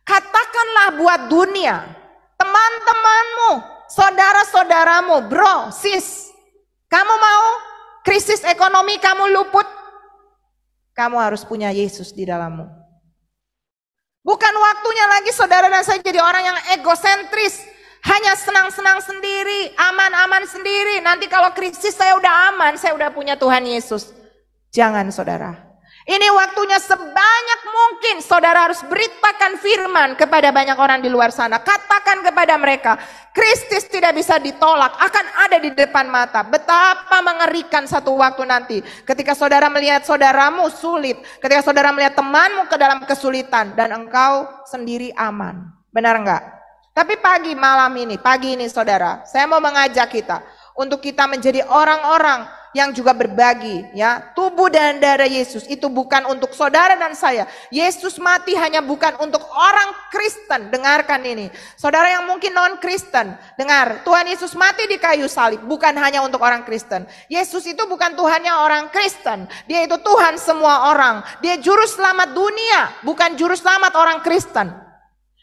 Katakanlah buat dunia, teman-temanmu, saudara-saudaramu, bro, sis, kamu mau krisis ekonomi kamu luput? Kamu harus punya Yesus di dalammu. Bukan waktunya lagi saudara dan saya jadi orang yang egosentris, hanya senang-senang sendiri, aman-aman sendiri. Nanti kalau krisis saya udah aman, saya udah punya Tuhan Yesus. Jangan saudara. Ini waktunya sebanyak mungkin saudara harus beritakan firman kepada banyak orang di luar sana. Katakan kepada mereka, Kristus tidak bisa ditolak, akan ada di depan mata. Betapa mengerikan satu waktu nanti ketika saudara melihat saudaramu sulit, ketika saudara melihat temanmu ke dalam kesulitan dan engkau sendiri aman. Benar enggak? Tapi pagi ini saudara, saya mau mengajak kita untuk kita menjadi orang-orang yang juga berbagi, ya. Tubuh dan darah Yesus itu bukan untuk saudara dan saya. Yesus mati hanya bukan untuk orang Kristen. Dengarkan ini. Saudara yang mungkin non-Kristen, dengar, Tuhan Yesus mati di kayu salib bukan hanya untuk orang Kristen. Yesus itu bukan Tuhannya orang Kristen. Dia itu Tuhan semua orang. Dia juru selamat dunia, bukan juru selamat orang Kristen.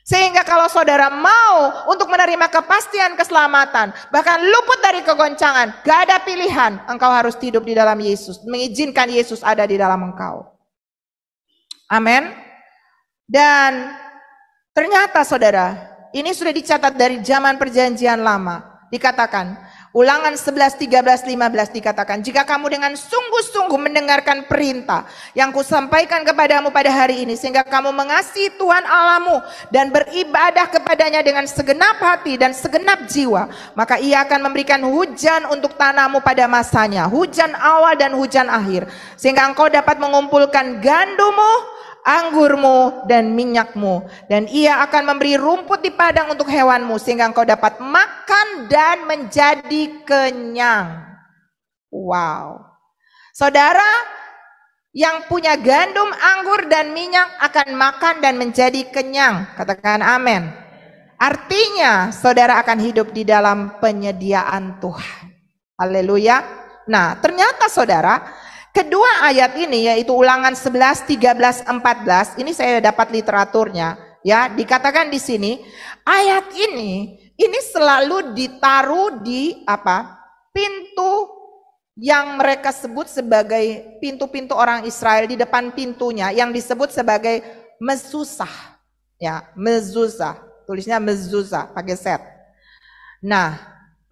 Sehingga kalau saudara mau untuk menerima kepastian keselamatan, bahkan luput dari kegoncangan, gak ada pilihan, engkau harus hidup di dalam Yesus, mengizinkan Yesus ada di dalam engkau. Amin. Dan ternyata saudara, ini sudah dicatat dari zaman perjanjian lama. Dikatakan, Ulangan 11, 13, 15 dikatakan, jika kamu dengan sungguh-sungguh mendengarkan perintah yang kusampaikan kepadamu pada hari ini, sehingga kamu mengasihi Tuhan Allahmu dan beribadah kepadanya dengan segenap hati dan segenap jiwa, maka ia akan memberikan hujan untuk tanahmu pada masanya, hujan awal dan hujan akhir, sehingga engkau dapat mengumpulkan gandummu, anggurmu dan minyakmu, dan ia akan memberi rumput di padang untuk hewanmu, sehingga engkau dapat makan dan menjadi kenyang. Wow. Saudara yang punya gandum, anggur dan minyak akan makan dan menjadi kenyang. Katakan amin. Artinya saudara akan hidup di dalam penyediaan Tuhan. Haleluya. Nah, ternyata saudara, kedua ayat ini yaitu Ulangan 11, 13, 14, ini saya dapat literaturnya, ya, dikatakan di sini ayat ini selalu ditaruh di pintu yang mereka sebut sebagai pintu-pintu orang Israel, di depan pintunya yang disebut sebagai mezuzah, ya, mezuzah, tulisnya mezuzah pakai set. Nah,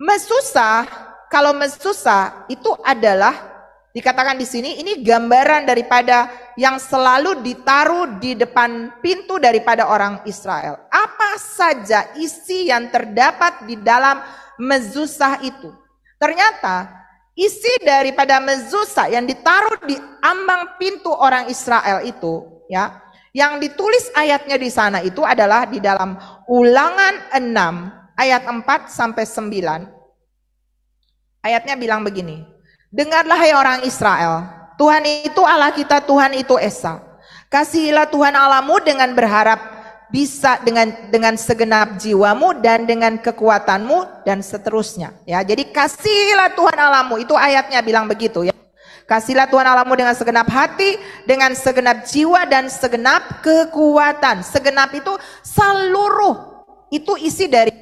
mezuzah, kalau mezuzah itu adalah dikatakan di sini, ini gambaran daripada yang selalu ditaruh di depan pintu daripada orang Israel. Apa saja isi yang terdapat di dalam mezuzah itu? Ternyata isi daripada mezuzah yang ditaruh di ambang pintu orang Israel itu, ya, yang ditulis ayatnya di sana itu adalah di dalam Ulangan 6 ayat 4 sampai 9. Ayatnya bilang begini. Dengarlah hai orang Israel, Tuhan itu Allah kita, Tuhan itu Esa. Kasihilah Tuhan Allahmu dengan berharap bisa dengan segenap jiwamu dan dengan kekuatanmu dan seterusnya. Ya, jadi kasihilah Tuhan Allahmu, itu ayatnya bilang begitu, ya. Kasihilah Tuhan Allahmu dengan segenap hati, dengan segenap jiwa dan segenap kekuatan. Segenap itu seluruh, itu isi dari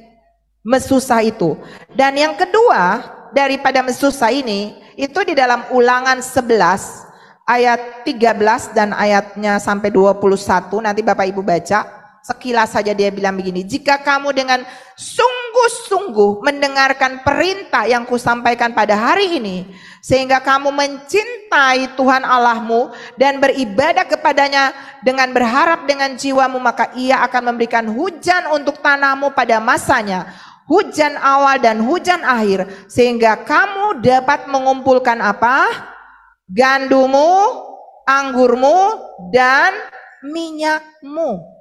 mezuzah itu. Dan yang kedua daripada mezuzah ini, itu di dalam Ulangan 11 ayat 13 dan ayatnya sampai 21. Nanti Bapak Ibu baca, sekilas saja dia bilang begini, jika kamu dengan sungguh-sungguh mendengarkan perintah yang kusampaikan pada hari ini, sehingga kamu mencintai Tuhan Allahmu dan beribadah kepadanya dengan berharap dengan jiwamu, maka ia akan memberikan hujan untuk tanahmu pada masanya, hujan awal dan hujan akhir, sehingga kamu dapat mengumpulkan apa? Gandummu, anggurmu, dan minyakmu.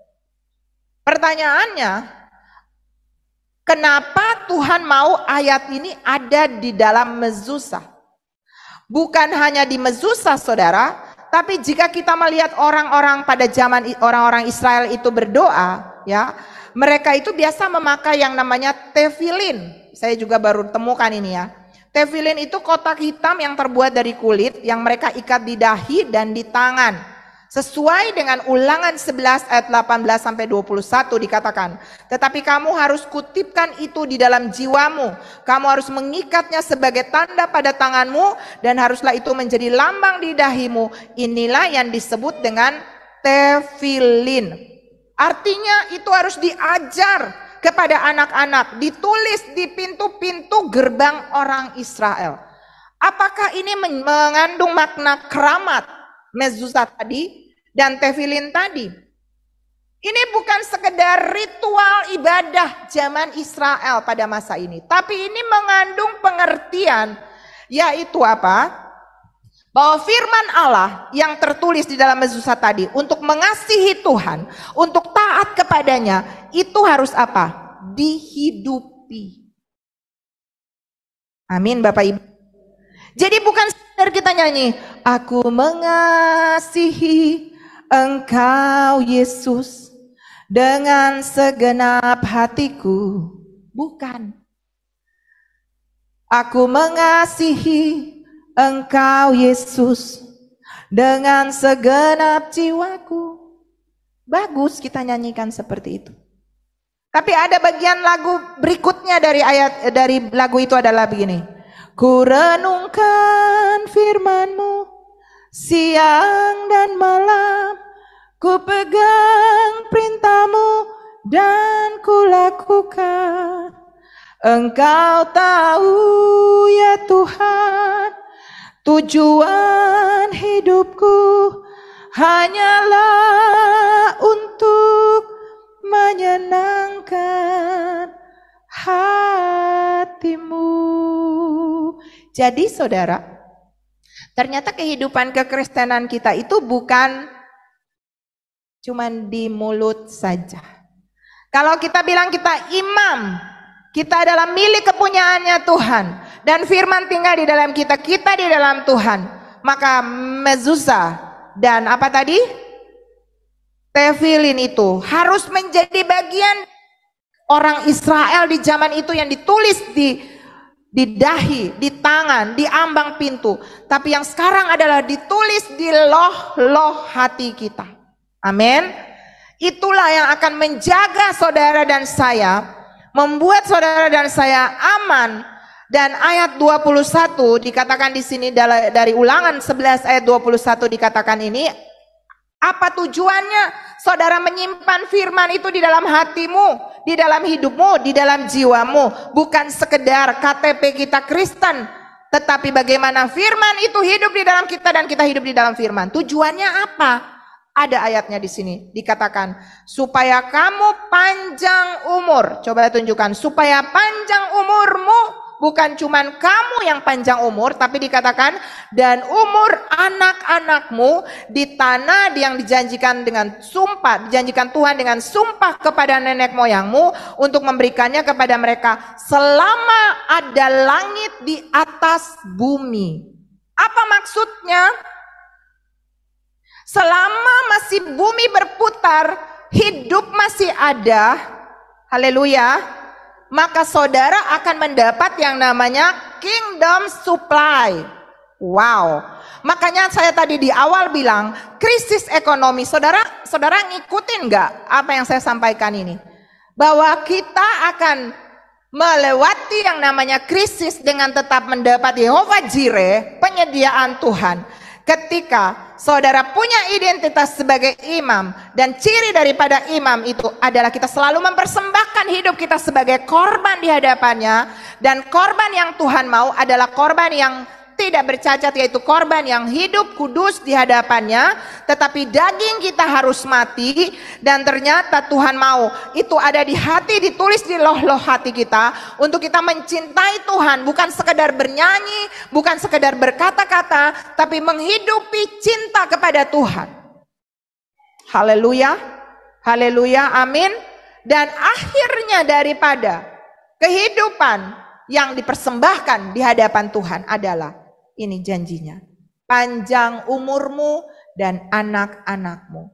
Pertanyaannya, kenapa Tuhan mau ayat ini ada di dalam mezuzah? Bukan hanya di mezuzah, saudara, tapi jika kita melihat orang-orang pada zaman orang-orang Israel itu berdoa, ya, mereka itu biasa memakai yang namanya tefilin. Saya juga baru temukan ini, ya. Tefilin itu kotak hitam yang terbuat dari kulit yang mereka ikat di dahi dan di tangan. Sesuai dengan Ulangan 11 ayat 18 sampai 21 dikatakan, tetapi kamu harus kutipkan itu di dalam jiwamu. Kamu harus mengikatnya sebagai tanda pada tanganmu dan haruslah itu menjadi lambang di dahimu. Inilah yang disebut dengan tefilin. Artinya itu harus diajar kepada anak-anak, ditulis di pintu-pintu gerbang orang Israel. Apakah ini mengandung makna keramat mezuzah tadi dan tefilin tadi? Ini bukan sekedar ritual ibadah zaman Israel pada masa ini, tapi ini mengandung pengertian, yaitu apa? Bahwa firman Allah yang tertulis di dalam mezuzah tadi untuk mengasihi Tuhan, untuk taat kepadanya, itu harus apa? Dihidupi. Amin Bapak Ibu. Jadi bukan sekedar kita nyanyi, aku mengasihi Engkau Yesus dengan segenap hatiku. Bukan. Aku mengasihi Engkau Yesus dengan segenap jiwaku. Bagus kita nyanyikan seperti itu. Tapi ada bagian lagu berikutnya dari lagu itu adalah begini. Ku renungkan firman-Mu siang dan malam, ku pegang perintah-Mu dan ku lakukan. Engkau tahu ya Tuhan, tujuan hidupku hanyalah untuk menyenangkan hati-Mu. Jadi saudara, ternyata kehidupan kekristenan kita itu bukan cuman di mulut saja. Kalau kita bilang kita imam, kita adalah milik kepunyaannya Tuhan, dan firman tinggal di dalam kita, kita di dalam Tuhan, maka mezuzah dan apa tadi? Tefilin itu harus menjadi bagian orang Israel di zaman itu yang ditulis di dahi, di tangan, di ambang pintu. Tapi yang sekarang adalah ditulis di loh-loh hati kita. Amin. Itulah yang akan menjaga saudara dan saya, membuat saudara dan saya aman. Dan ayat 21 dikatakan di sini dari Ulangan 11 ayat 21 dikatakan ini, apa tujuannya? Saudara menyimpan firman itu di dalam hatimu, di dalam hidupmu, di dalam jiwamu. Bukan sekedar KTP kita Kristen, tetapi bagaimana firman itu hidup di dalam kita dan kita hidup di dalam firman. Tujuannya apa? Ada ayatnya di sini dikatakan supaya kamu panjang umur. Coba tunjukkan, supaya panjang umurmu. Bukan cuman kamu yang panjang umur, tapi dikatakan dan umur anak-anakmu di tanah yang dijanjikan dengan sumpah, dijanjikan Tuhan dengan sumpah kepada nenek moyangmu untuk memberikannya kepada mereka selama ada langit di atas bumi. Apa maksudnya? Selama masih bumi berputar, hidup masih ada, haleluya, maka saudara akan mendapat yang namanya kingdom supply. Wow. Makanya saya tadi di awal bilang krisis ekonomi. Saudara ngikutin nggak apa yang saya sampaikan ini? Bahwa kita akan melewati yang namanya krisis dengan tetap mendapat Yehova Jireh, penyediaan Tuhan. Ketika saudara punya identitas sebagai imam, dan ciri daripada imam itu adalah kita selalu mempersembahkan hidup kita sebagai korban di hadapannya, dan korban yang Tuhan mau adalah korban yang tidak bercacat, yaitu korban yang hidup kudus di hadapannya, tetapi daging kita harus mati. Dan ternyata Tuhan mau itu ada di hati, ditulis di loh-loh hati kita untuk kita mencintai Tuhan, bukan sekedar bernyanyi, bukan sekedar berkata-kata, tapi menghidupi cinta kepada Tuhan. Haleluya, haleluya, amin. Dan akhirnya daripada kehidupan yang dipersembahkan di hadapan Tuhan adalah ini janjinya, panjang umurmu dan anak-anakmu.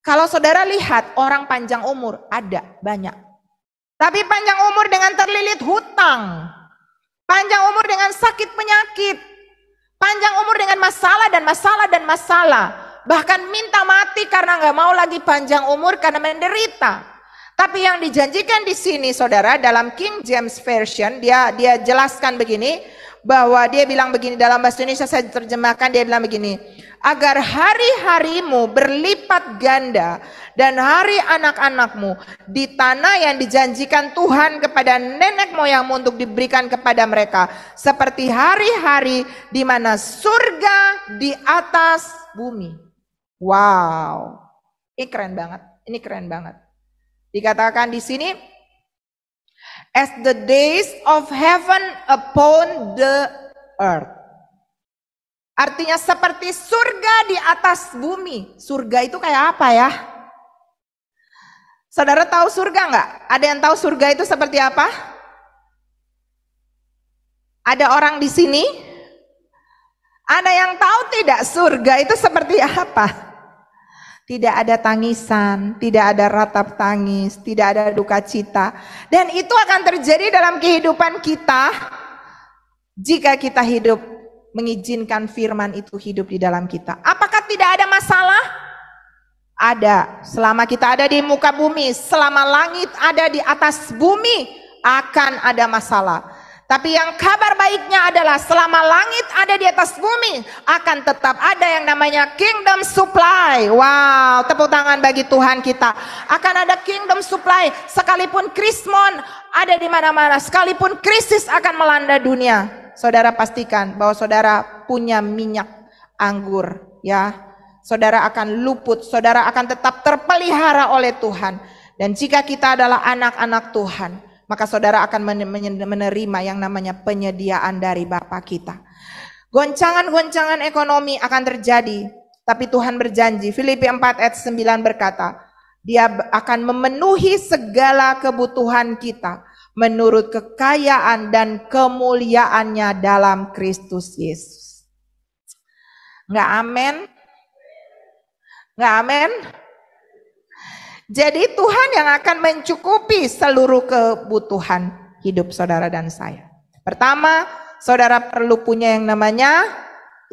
Kalau saudara lihat orang panjang umur ada banyak, tapi panjang umur dengan terlilit hutang, panjang umur dengan sakit penyakit, panjang umur dengan masalah dan masalah dan masalah, bahkan minta mati karena nggak mau lagi panjang umur karena menderita. Tapi yang dijanjikan di sini saudara, dalam King James Version dia jelaskan begini, bahwa dia bilang begini, dalam bahasa Indonesia saya terjemahkan, dia bilang begini, agar hari-harimu berlipat ganda dan hari anak-anakmu di tanah yang dijanjikan Tuhan kepada nenek moyangmu untuk diberikan kepada mereka, seperti hari-hari di mana surga di atas bumi. Wow, ini keren banget, ini keren banget. Dikatakan di sini, as the days of heaven upon the earth. Artinya seperti surga di atas bumi. Surga itu kayak apa ya? Saudara tahu surga nggak? Ada yang tahu surga itu seperti apa? Ada orang di sini Ada yang tahu tidak surga itu seperti apa? Tidak ada tangisan, tidak ada ratap tangis, tidak ada duka cita. Dan itu akan terjadi dalam kehidupan kita jika kita hidup mengizinkan firman itu hidup di dalam kita. Apakah tidak ada masalah? Ada. Selama kita ada di muka bumi, selama langit ada di atas bumi, akan ada masalah. Tapi yang kabar baiknya adalah selama langit ada di atas bumi, akan tetap ada yang namanya kingdom supply. Wow, tepuk tangan bagi Tuhan kita. Akan ada kingdom supply, sekalipun krismon ada di mana-mana, sekalipun krisis akan melanda dunia. Saudara pastikan bahwa saudara punya minyak anggur, ya. Saudara akan luput, saudara akan tetap terpelihara oleh Tuhan. Dan jika kita adalah anak-anak Tuhan, maka saudara akan menerima yang namanya penyediaan dari Bapa kita. Goncangan-goncangan ekonomi akan terjadi, tapi Tuhan berjanji, Filipi 4 ayat 9 berkata, Dia akan memenuhi segala kebutuhan kita menurut kekayaan dan kemuliaannya dalam Kristus Yesus. Enggak amin? Enggak amin? Jadi Tuhan yang akan mencukupi seluruh kebutuhan hidup saudara dan saya. Pertama, saudara perlu punya yang namanya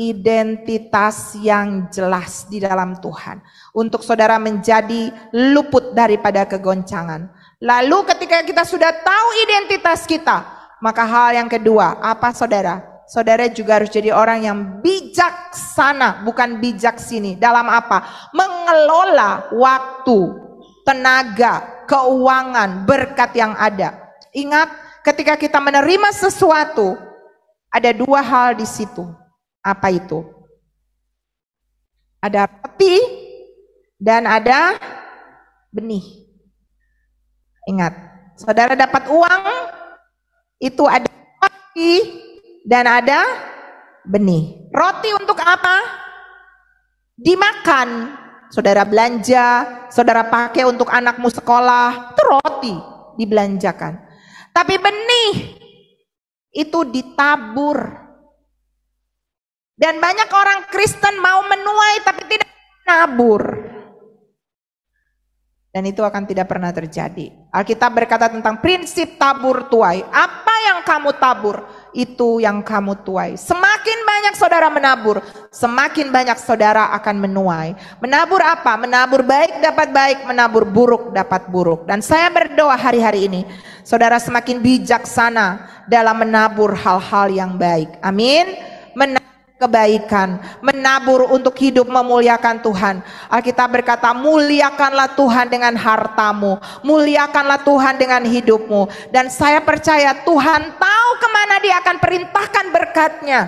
identitas yang jelas di dalam Tuhan. Untuk saudara menjadi luput daripada kegoncangan. Lalu ketika kita sudah tahu identitas kita, maka hal yang kedua, apa saudara? Saudara juga harus jadi orang yang bijaksana, bukan bijak sini. Dalam apa? Mengelola waktu, tenaga, keuangan, berkat yang ada. Ingat, ketika kita menerima sesuatu, ada dua hal di situ. Apa itu? Ada roti dan ada benih. Ingat, saudara dapat uang, itu ada roti dan ada benih. Roti untuk apa? Dimakan. Saudara belanja, saudara pakai untuk anakmu sekolah, itu roti dibelanjakan. Tapi benih itu ditabur. Dan banyak orang Kristen mau menuai tapi tidak menabur. Dan itu akan tidak pernah terjadi. Alkitab berkata tentang prinsip tabur tuai. Apa yang kamu tabur, itu yang kamu tuai. Semakin banyak saudara menabur, semakin banyak saudara akan menuai. Menabur apa? Menabur baik dapat baik, menabur buruk dapat buruk. Dan saya berdoa hari-hari ini, saudara semakin bijaksana dalam menabur hal-hal yang baik. Amin. Kebaikan, menabur untuk hidup memuliakan Tuhan. Alkitab berkata, muliakanlah Tuhan dengan hartamu, muliakanlah Tuhan dengan hidupmu. Dan saya percaya Tuhan tahu kemana Dia akan perintahkan berkatnya.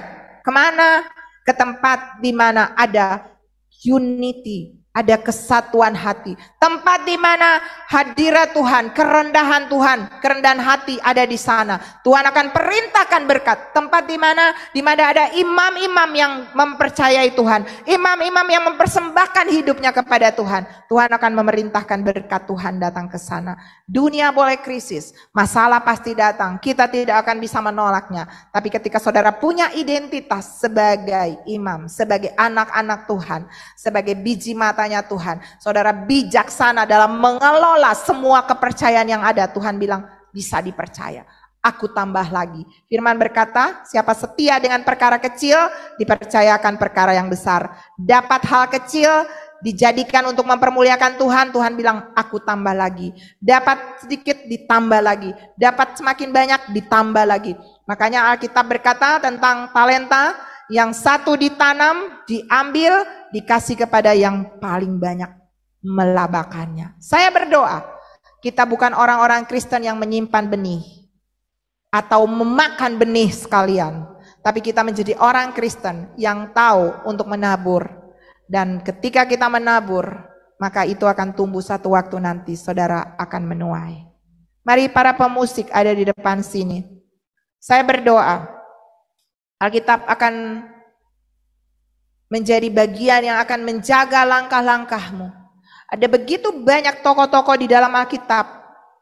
Kemana? Ke tempat di mana ada unity, ada kesatuan hati. Tempat di mana hadirat Tuhan, kerendahan Tuhan, kerendahan hati ada di sana. Tuhan akan perintahkan berkat. Tempat di mana ada imam-imam yang mempercayai Tuhan, imam-imam yang mempersembahkan hidupnya kepada Tuhan. Tuhan akan memerintahkan berkat Tuhan datang ke sana. Dunia boleh krisis, masalah pasti datang. Kita tidak akan bisa menolaknya. Tapi ketika saudara punya identitas sebagai imam, sebagai anak-anak Tuhan, sebagai biji matanya Tuhan, saudara bijaksana dalam mengelola semua kepercayaan yang ada. Tuhan bilang bisa dipercaya, aku tambah lagi. Firman berkata, siapa setia dengan perkara kecil, dipercayakan perkara yang besar. Dapat hal kecil, dijadikan untuk mempermuliakan Tuhan, Tuhan bilang aku tambah lagi. Dapat sedikit, ditambah lagi. Dapat semakin banyak, ditambah lagi. Makanya Alkitab berkata tentang talenta, yang satu ditanam, diambil, dikasih kepada yang paling banyak, melabakannya. Saya berdoa, kita bukan orang-orang Kristen yang menyimpan benih atau memakan benih sekalian, tapi kita menjadi orang Kristen yang tahu untuk menabur. Dan ketika kita menabur, maka itu akan tumbuh satu waktu nanti saudara akan menuai. Mari para pemusik ada di depan sini. Saya berdoa, Alkitab akan menjadi bagian yang akan menjaga langkah-langkahmu. Ada begitu banyak tokoh-tokoh di dalam Alkitab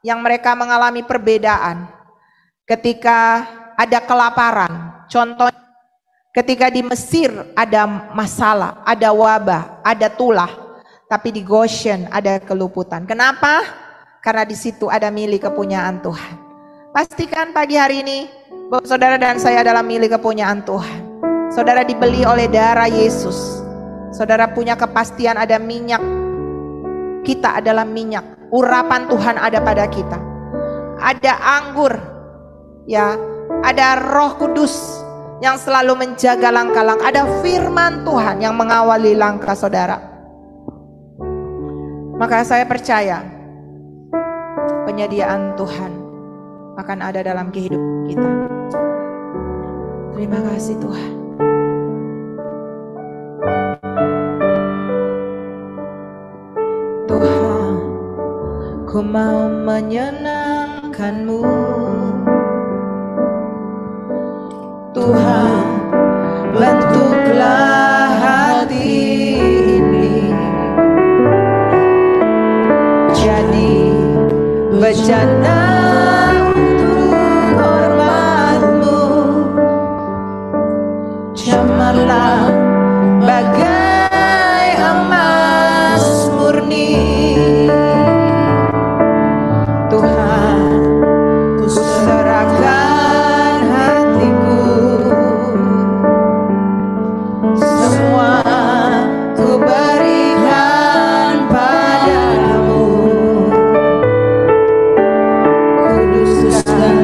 yang mereka mengalami perbedaan ketika ada kelaparan. Contohnya Ketika di Mesir ada masalah, ada wabah, ada tulah. Tapi di Goshen ada keluputan. Kenapa? Karena di situ ada milik kepunyaan Tuhan. Pastikan pagi hari ini bahwa saudara dan saya adalah milik kepunyaan Tuhan. Saudara dibeli oleh darah Yesus. Saudara punya kepastian ada minyak. Kita adalah minyak. Urapan Tuhan ada pada kita. Ada anggur. Ya, ada Roh Kudus yang selalu menjaga langkah-langkah. Ada firman Tuhan yang mengawali langkah saudara. Maka saya percaya penyediaan Tuhan akan ada dalam kehidupan kita. Terima kasih Tuhan. Tuhan, ku mau menyenangkan-Mu. Tuhan, bentuklah hati ini jadi bejana untuk hormat-Mu. Cemerlang bagai emas murni. Tuhan, ku serahkan hatiku. Semua ku berikan padamu. Kuduskan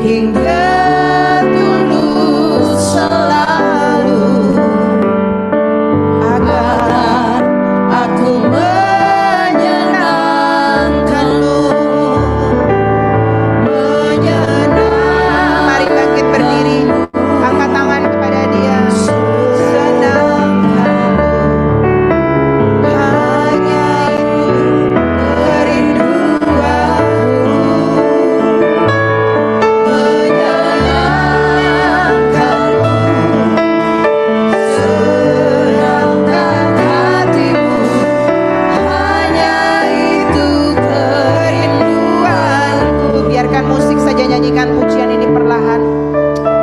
hingga tulus selalu, agar aku menyenangkan-Mu. Mari bangkit berdiri, angkat tangan kepada Dia. Nyanyikan pujian ini perlahan.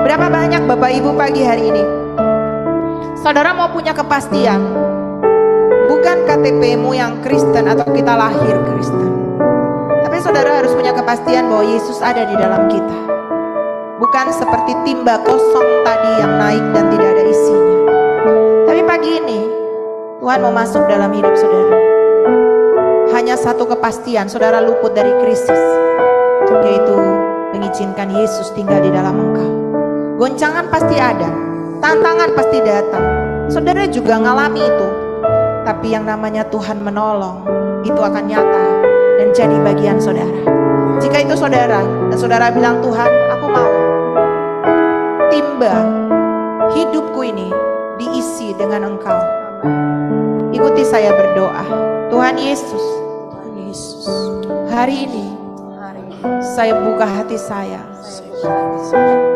Berapa banyak Bapak Ibu pagi hari ini saudara mau punya kepastian, bukan KTP-mu yang Kristen atau kita lahir Kristen, tapi saudara harus punya kepastian bahwa Yesus ada di dalam kita. Bukan seperti timba kosong tadi yang naik dan tidak ada isinya. Tapi pagi ini Tuhan mau masuk dalam hidup saudara. Hanya satu kepastian, saudara luput dari krisis, yaitu mengizinkan Yesus tinggal di dalam engkau. Goncangan pasti ada, tantangan pasti datang. Saudara juga ngalami itu. Tapi yang namanya Tuhan menolong, itu akan nyata dan jadi bagian saudara. Jika itu saudara, dan saudara bilang, Tuhan, aku mau timba hidupku ini diisi dengan engkau. Ikuti saya berdoa. Tuhan Yesus, hari ini saya buka hati saya.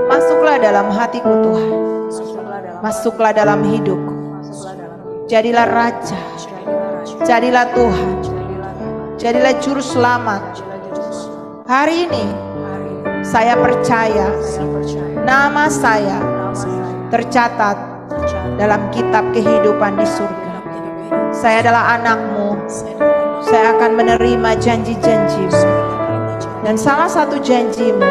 Masuklah dalam hatiku Tuhan. Masuklah dalam hidupku. Jadilah Raja. Jadilah Tuhan. Jadilah Juru Selamat. Hari ini saya percaya nama saya tercatat dalam kitab kehidupan di surga. Saya adalah anak-Mu. Saya akan menerima janji-janji-Mu. Dan salah satu janji-Mu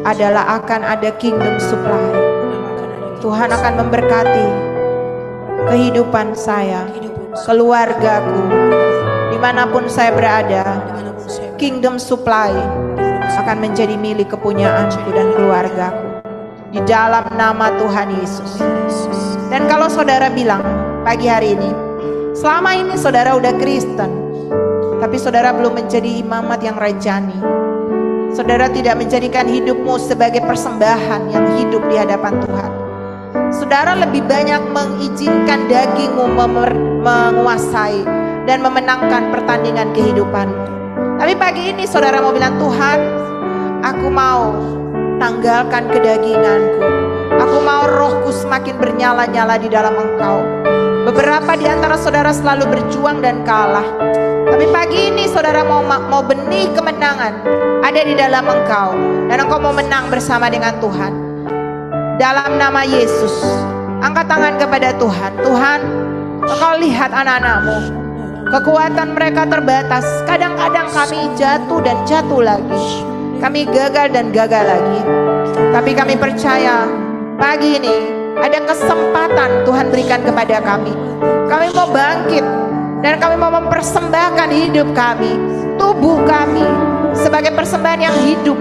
adalah akan ada kingdom supply. Tuhan akan memberkati kehidupan saya, keluargaku, dimanapun saya berada. Kingdom supply akan menjadi milik kepunyaanku dan keluargaku, di dalam nama Tuhan Yesus. Dan kalau saudara bilang pagi hari ini, selama ini saudara udah Kristen, tapi saudara belum menjadi imamat yang rajani. Saudara tidak menjadikan hidupmu sebagai persembahan yang hidup di hadapan Tuhan. Saudara lebih banyak mengizinkan dagingmu menguasai dan memenangkan pertandingan kehidupanmu. Tapi pagi ini saudara mau bilang, Tuhan, aku mau tanggalkan kedaginganku. Aku mau rohku semakin bernyala-nyala di dalam Engkau. Beberapa di antara saudara selalu berjuang dan kalah. Tapi pagi ini saudara mau benih kemenangan ada di dalam engkau. Dan engkau mau menang bersama dengan Tuhan. Dalam nama Yesus, angkat tangan kepada Tuhan. Tuhan, Engkau lihat anak-anak-Mu, kekuatan mereka terbatas. Kadang-kadang kami jatuh dan jatuh lagi, kami gagal dan gagal lagi. Tapi kami percaya pagi ini ada kesempatan Tuhan berikan kepada kami. Kami mau bangkit dan kami mau mempersembahkan hidup kami, tubuh kami sebagai persembahan yang hidup,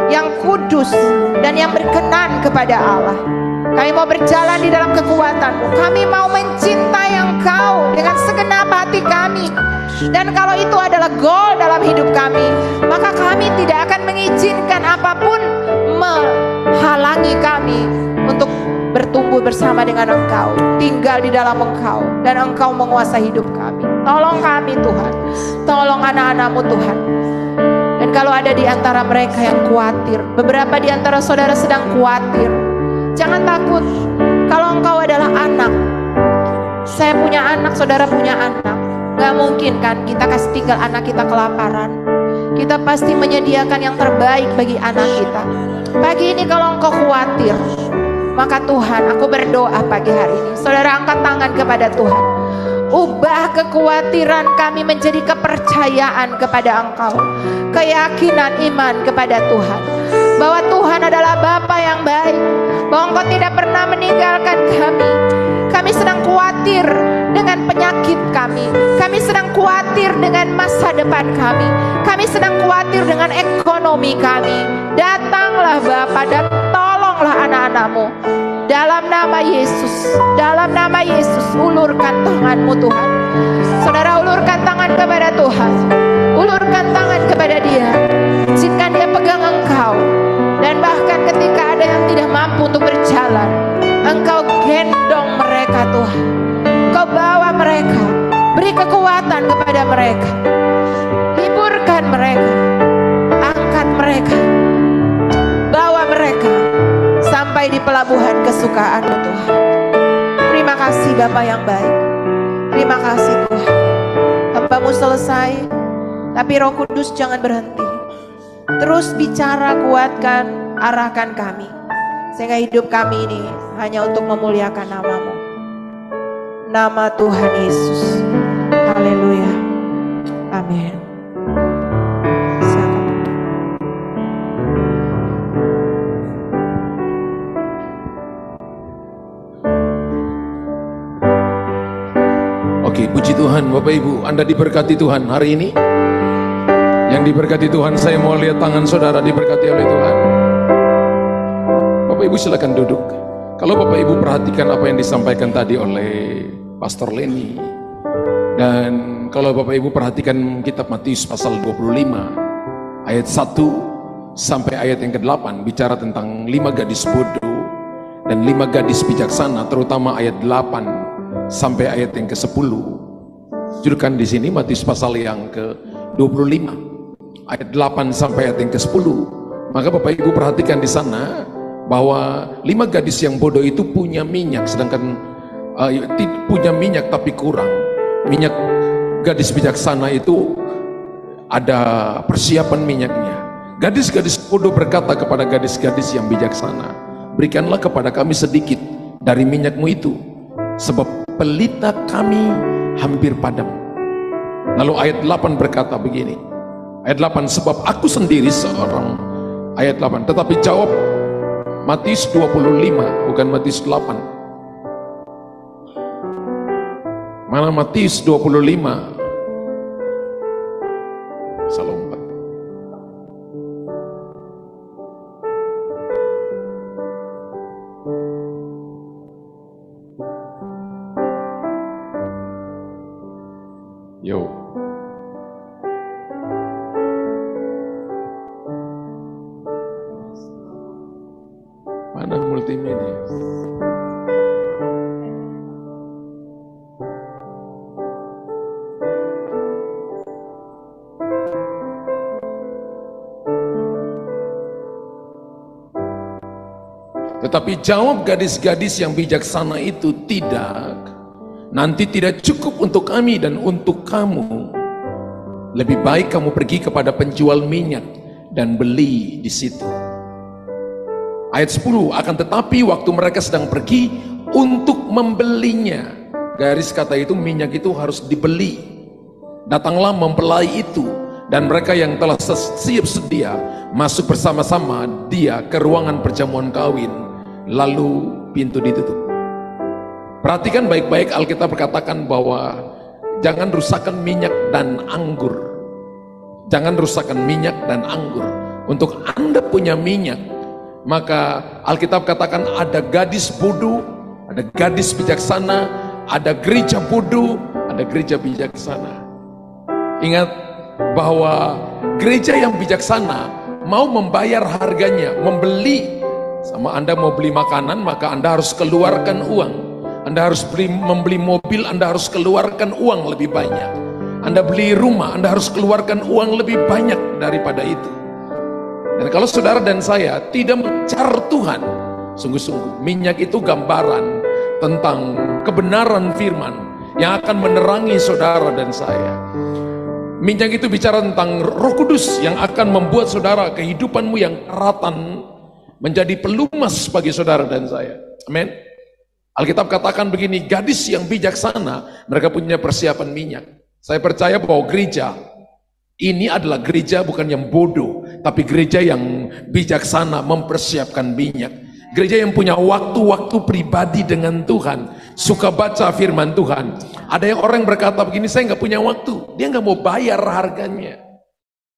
yang kudus, dan yang berkenan kepada Allah. Kami mau berjalan di dalam kekuatan-Mu. Kami mau mencintai Engkau dengan segenap hati kami. Dan kalau itu adalah goal dalam hidup kami, maka kami tidak akan mengizinkan apapun menghalangi kami untuk bertumbuh bersama dengan Engkau, tinggal di dalam Engkau, dan Engkau menguasai hidup kami. Tolong kami Tuhan, tolong anak-anak-Mu Tuhan. Dan kalau ada di antara mereka yang khawatir, beberapa di antara saudara sedang khawatir, jangan takut. Kalau engkau adalah anak, saya punya anak, saudara punya anak, gak mungkin kan kita kasih tinggal anak kita kelaparan. Kita pasti menyediakan yang terbaik bagi anak kita. Pagi ini kalau engkau khawatir, maka Tuhan, aku berdoa pagi hari ini, saudara angkat tangan kepada Tuhan. Ubah kekhawatiran kami menjadi kepercayaan kepada Engkau, keyakinan iman kepada Tuhan, bahwa Tuhan adalah Bapa yang baik, bahwa Engkau tidak pernah meninggalkan kami. Kami sedang khawatir dengan penyakit kami sedang khawatir dengan masa depan kami sedang khawatir dengan ekonomi kami. Datanglah Bapa dan tolonglah anak-anak-Mu. Dalam nama Yesus, ulurkan tangan-Mu Tuhan. Saudara, ulurkan tangan kepada Tuhan, ulurkan tangan kepada dia, izinkan dia pegang engkau. Dan bahkan ketika ada yang tidak mampu untuk berjalan, Engkau gendong mereka Tuhan, Engkau bawa mereka, beri kekuatan kepada mereka, hiburkan mereka, angkat mereka, bawa mereka sampai di pelabuhan kesukaan-Mu Tuhan. Terima kasih Bapa yang baik. Terima kasih Tuhan. Hamba-Mu selesai, tapi Roh Kudus jangan berhenti. Terus bicara, kuatkan, arahkan kami, sehingga hidup kami ini hanya untuk memuliakan nama-Mu. Nama Tuhan Yesus. Haleluya. Amin. Oke, puji Tuhan. Bapak Ibu, Anda diberkati Tuhan hari ini. Yang diberkati Tuhan, saya mau lihat tangan saudara diberkati oleh Tuhan. Bapak Ibu silakan duduk. Kalau Bapak Ibu perhatikan apa yang disampaikan tadi oleh Pastor Leni, dan kalau Bapak Ibu perhatikan kitab Matius pasal 25 ayat 1 sampai ayat yang ke-8, bicara tentang 5 gadis bodoh dan 5 gadis bijaksana, terutama ayat 8 sampai ayat yang ke-10. Judulkan di sini Matius pasal yang ke-25 ayat 8 sampai ayat yang ke-10. Maka Bapak Ibu perhatikan di sana bahwa 5 gadis yang bodoh itu punya minyak, sedangkan punya minyak tapi kurang. Minyak gadis bijaksana itu ada persiapan minyaknya. Gadis-gadis bodoh berkata kepada gadis-gadis yang bijaksana, berikanlah kepada kami sedikit dari minyakmu itu, sebab pelita kami hampir padam. Lalu ayat 8 berkata begini, ayat 8, sebab aku sendiri seorang, ayat 8, tetapi jawab, Matius 25 bukan Matius 8. Mana Matius 25? Salah 4. Yo. Mana multimedia? Tetapi jawab gadis-gadis yang bijaksana itu, tidak, nanti tidak cukup untuk kami dan untuk kamu. Lebih baik kamu pergi kepada penjual minyak dan beli di situ. Ayat 10, akan tetapi waktu mereka sedang pergi untuk membelinya. Garis kata itu, minyak itu harus dibeli. Datanglah mempelai itu, dan mereka yang telah siap sedia masuk bersama-sama dia ke ruangan perjamuan kawin, lalu pintu ditutup. Perhatikan baik-baik, Alkitab berkatakan bahwa jangan rusakkan minyak dan anggur. Jangan rusakkan minyak dan anggur. Untuk Anda punya minyak, maka Alkitab katakan ada gadis bodoh, ada gadis bijaksana, ada gereja bodoh, ada gereja bijaksana. Ingat bahwa gereja yang bijaksana mau membayar harganya, membeli. Sama Anda mau beli makanan, maka Anda harus keluarkan uang. Anda harus membeli mobil, Anda harus keluarkan uang lebih banyak. Anda beli rumah, Anda harus keluarkan uang lebih banyak daripada itu. Dan kalau saudara dan saya tidak mencar Tuhan, sungguh-sungguh, minyak itu gambaran tentang kebenaran firman yang akan menerangi saudara dan saya. Minyak itu bicara tentang Roh Kudus yang akan membuat saudara, kehidupanmu yang keratan menjadi pelumas bagi saudara dan saya. Amin. Alkitab katakan begini, gadis yang bijaksana, mereka punya persiapan minyak. Saya percaya bahwa gereja ini adalah gereja bukan yang bodoh, tapi gereja yang bijaksana mempersiapkan minyak. Gereja yang punya waktu-waktu pribadi dengan Tuhan, suka baca firman Tuhan. Ada yang orang berkata begini, saya nggak punya waktu. Dia nggak mau bayar harganya,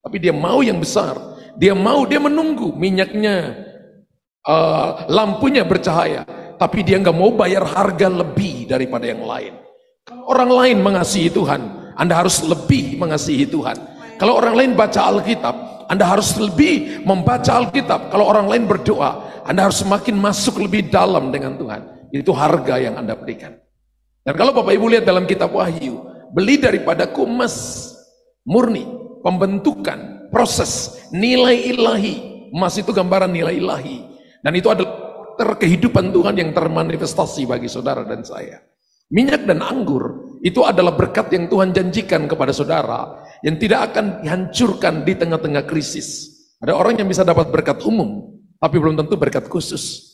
tapi dia mau yang besar. Dia menunggu minyaknya, lampunya bercahaya, tapi dia nggak mau bayar harga lebih daripada yang lain. Kalau orang lain mengasihi Tuhan, Anda harus lebih mengasihi Tuhan. Kalau orang lain baca Alkitab, Anda harus lebih membaca Alkitab. Kalau orang lain berdoa, Anda harus semakin masuk lebih dalam dengan Tuhan. Itu harga yang Anda berikan. Dan kalau Bapak Ibu lihat dalam kitab Wahyu, beli daripadaku emas murni, pembentukan, proses, nilai ilahi. Emas itu gambaran nilai ilahi. Dan itu adalah kehidupan Tuhan yang termanifestasi bagi saudara dan saya. Minyak dan anggur itu adalah berkat yang Tuhan janjikan kepada saudara, yang tidak akan dihancurkan di tengah-tengah krisis. Ada orang yang bisa dapat berkat umum, tapi belum tentu berkat khusus.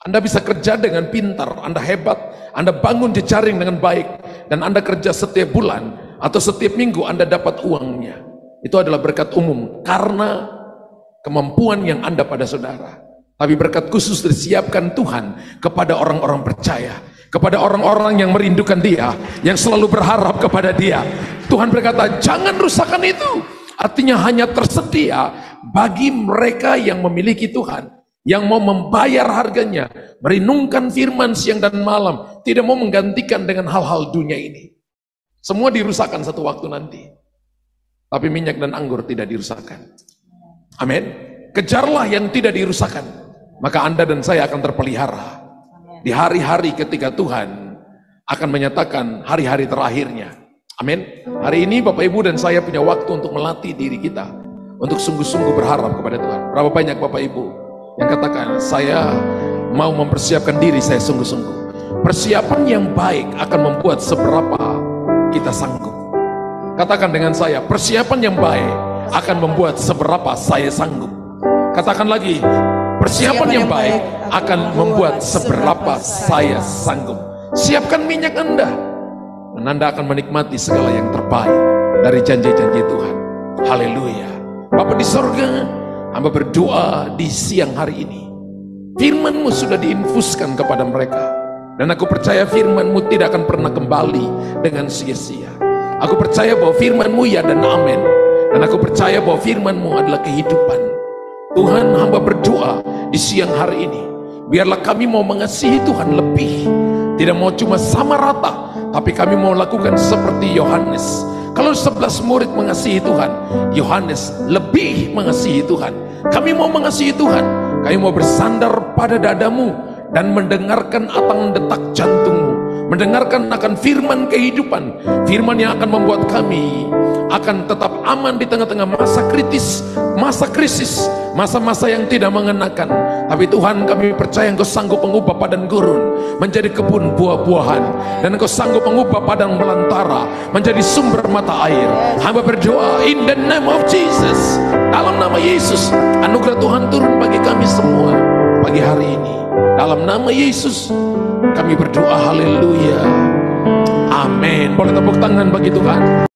Anda bisa kerja dengan pintar, Anda hebat, Anda bangun jejaring dengan baik, dan Anda kerja setiap bulan atau setiap minggu Anda dapat uangnya. Itu adalah berkat umum karena kemampuan yang Anda pada saudara. Tapi berkat khusus disiapkan Tuhan kepada orang-orang percaya, kepada orang-orang yang merindukan Dia, yang selalu berharap kepada Dia. Tuhan berkata, jangan rusakkan itu. Artinya hanya tersedia bagi mereka yang memiliki Tuhan, yang mau membayar harganya, merenungkan firman siang dan malam, tidak mau menggantikan dengan hal-hal dunia ini. Semua dirusakkan satu waktu nanti, tapi minyak dan anggur tidak dirusakkan. Amin. Kejarlah yang tidak dirusakkan, maka Anda dan saya akan terpelihara di hari-hari ketika Tuhan akan menyatakan hari-hari terakhirnya. Amin. Hari ini Bapak Ibu dan saya punya waktu untuk melatih diri kita untuk sungguh-sungguh berharap kepada Tuhan. Berapa banyak Bapak Ibu yang katakan, saya mau mempersiapkan diri saya sungguh-sungguh. Persiapan yang baik akan membuat seberapa kita sanggup. Katakan dengan saya, persiapan yang baik akan membuat seberapa saya sanggup. Katakan lagi, persiapan yang baik akan membuat seberapa saya sanggup. Siapkan minyak Anda, dan Anda akan menikmati segala yang terbaik dari janji-janji Tuhan. Haleluya. Bapa di sorga, hamba berdoa di siang hari ini, firman-Mu sudah diinfuskan kepada mereka, dan aku percaya firman-Mu tidak akan pernah kembali dengan sia-sia. Aku percaya bahwa firman-Mu ya dan amin, dan aku percaya bahwa firman-Mu adalah kehidupan. Tuhan, hamba berdoa di siang hari ini, biarlah kami mau mengasihi Tuhan lebih, tidak mau cuma sama rata, tapi kami mau lakukan seperti Yohanes. Kalau 11 murid mengasihi Tuhan, Yohanes lebih mengasihi Tuhan. Kami mau mengasihi Tuhan, kami mau bersandar pada dadamu dan mendengarkan atang detak jantungmu, mendengarkan akan firman kehidupan, firman yang akan membuat kami akan tetap aman di tengah-tengah masa kritis, masa krisis, masa-masa yang tidak mengenakan. Tapi Tuhan, kami percaya Engkau sanggup mengubah padang gurun menjadi kebun buah-buahan, dan Engkau sanggup mengubah padang belantara menjadi sumber mata air. Hamba berdoa in the name of Jesus, dalam nama Yesus, anugerah Tuhan turun bagi kami semua. pagi hari ini. Dalam nama Yesus kami berdoa, haleluya, amin. Boleh tepuk tangan bagi Tuhan.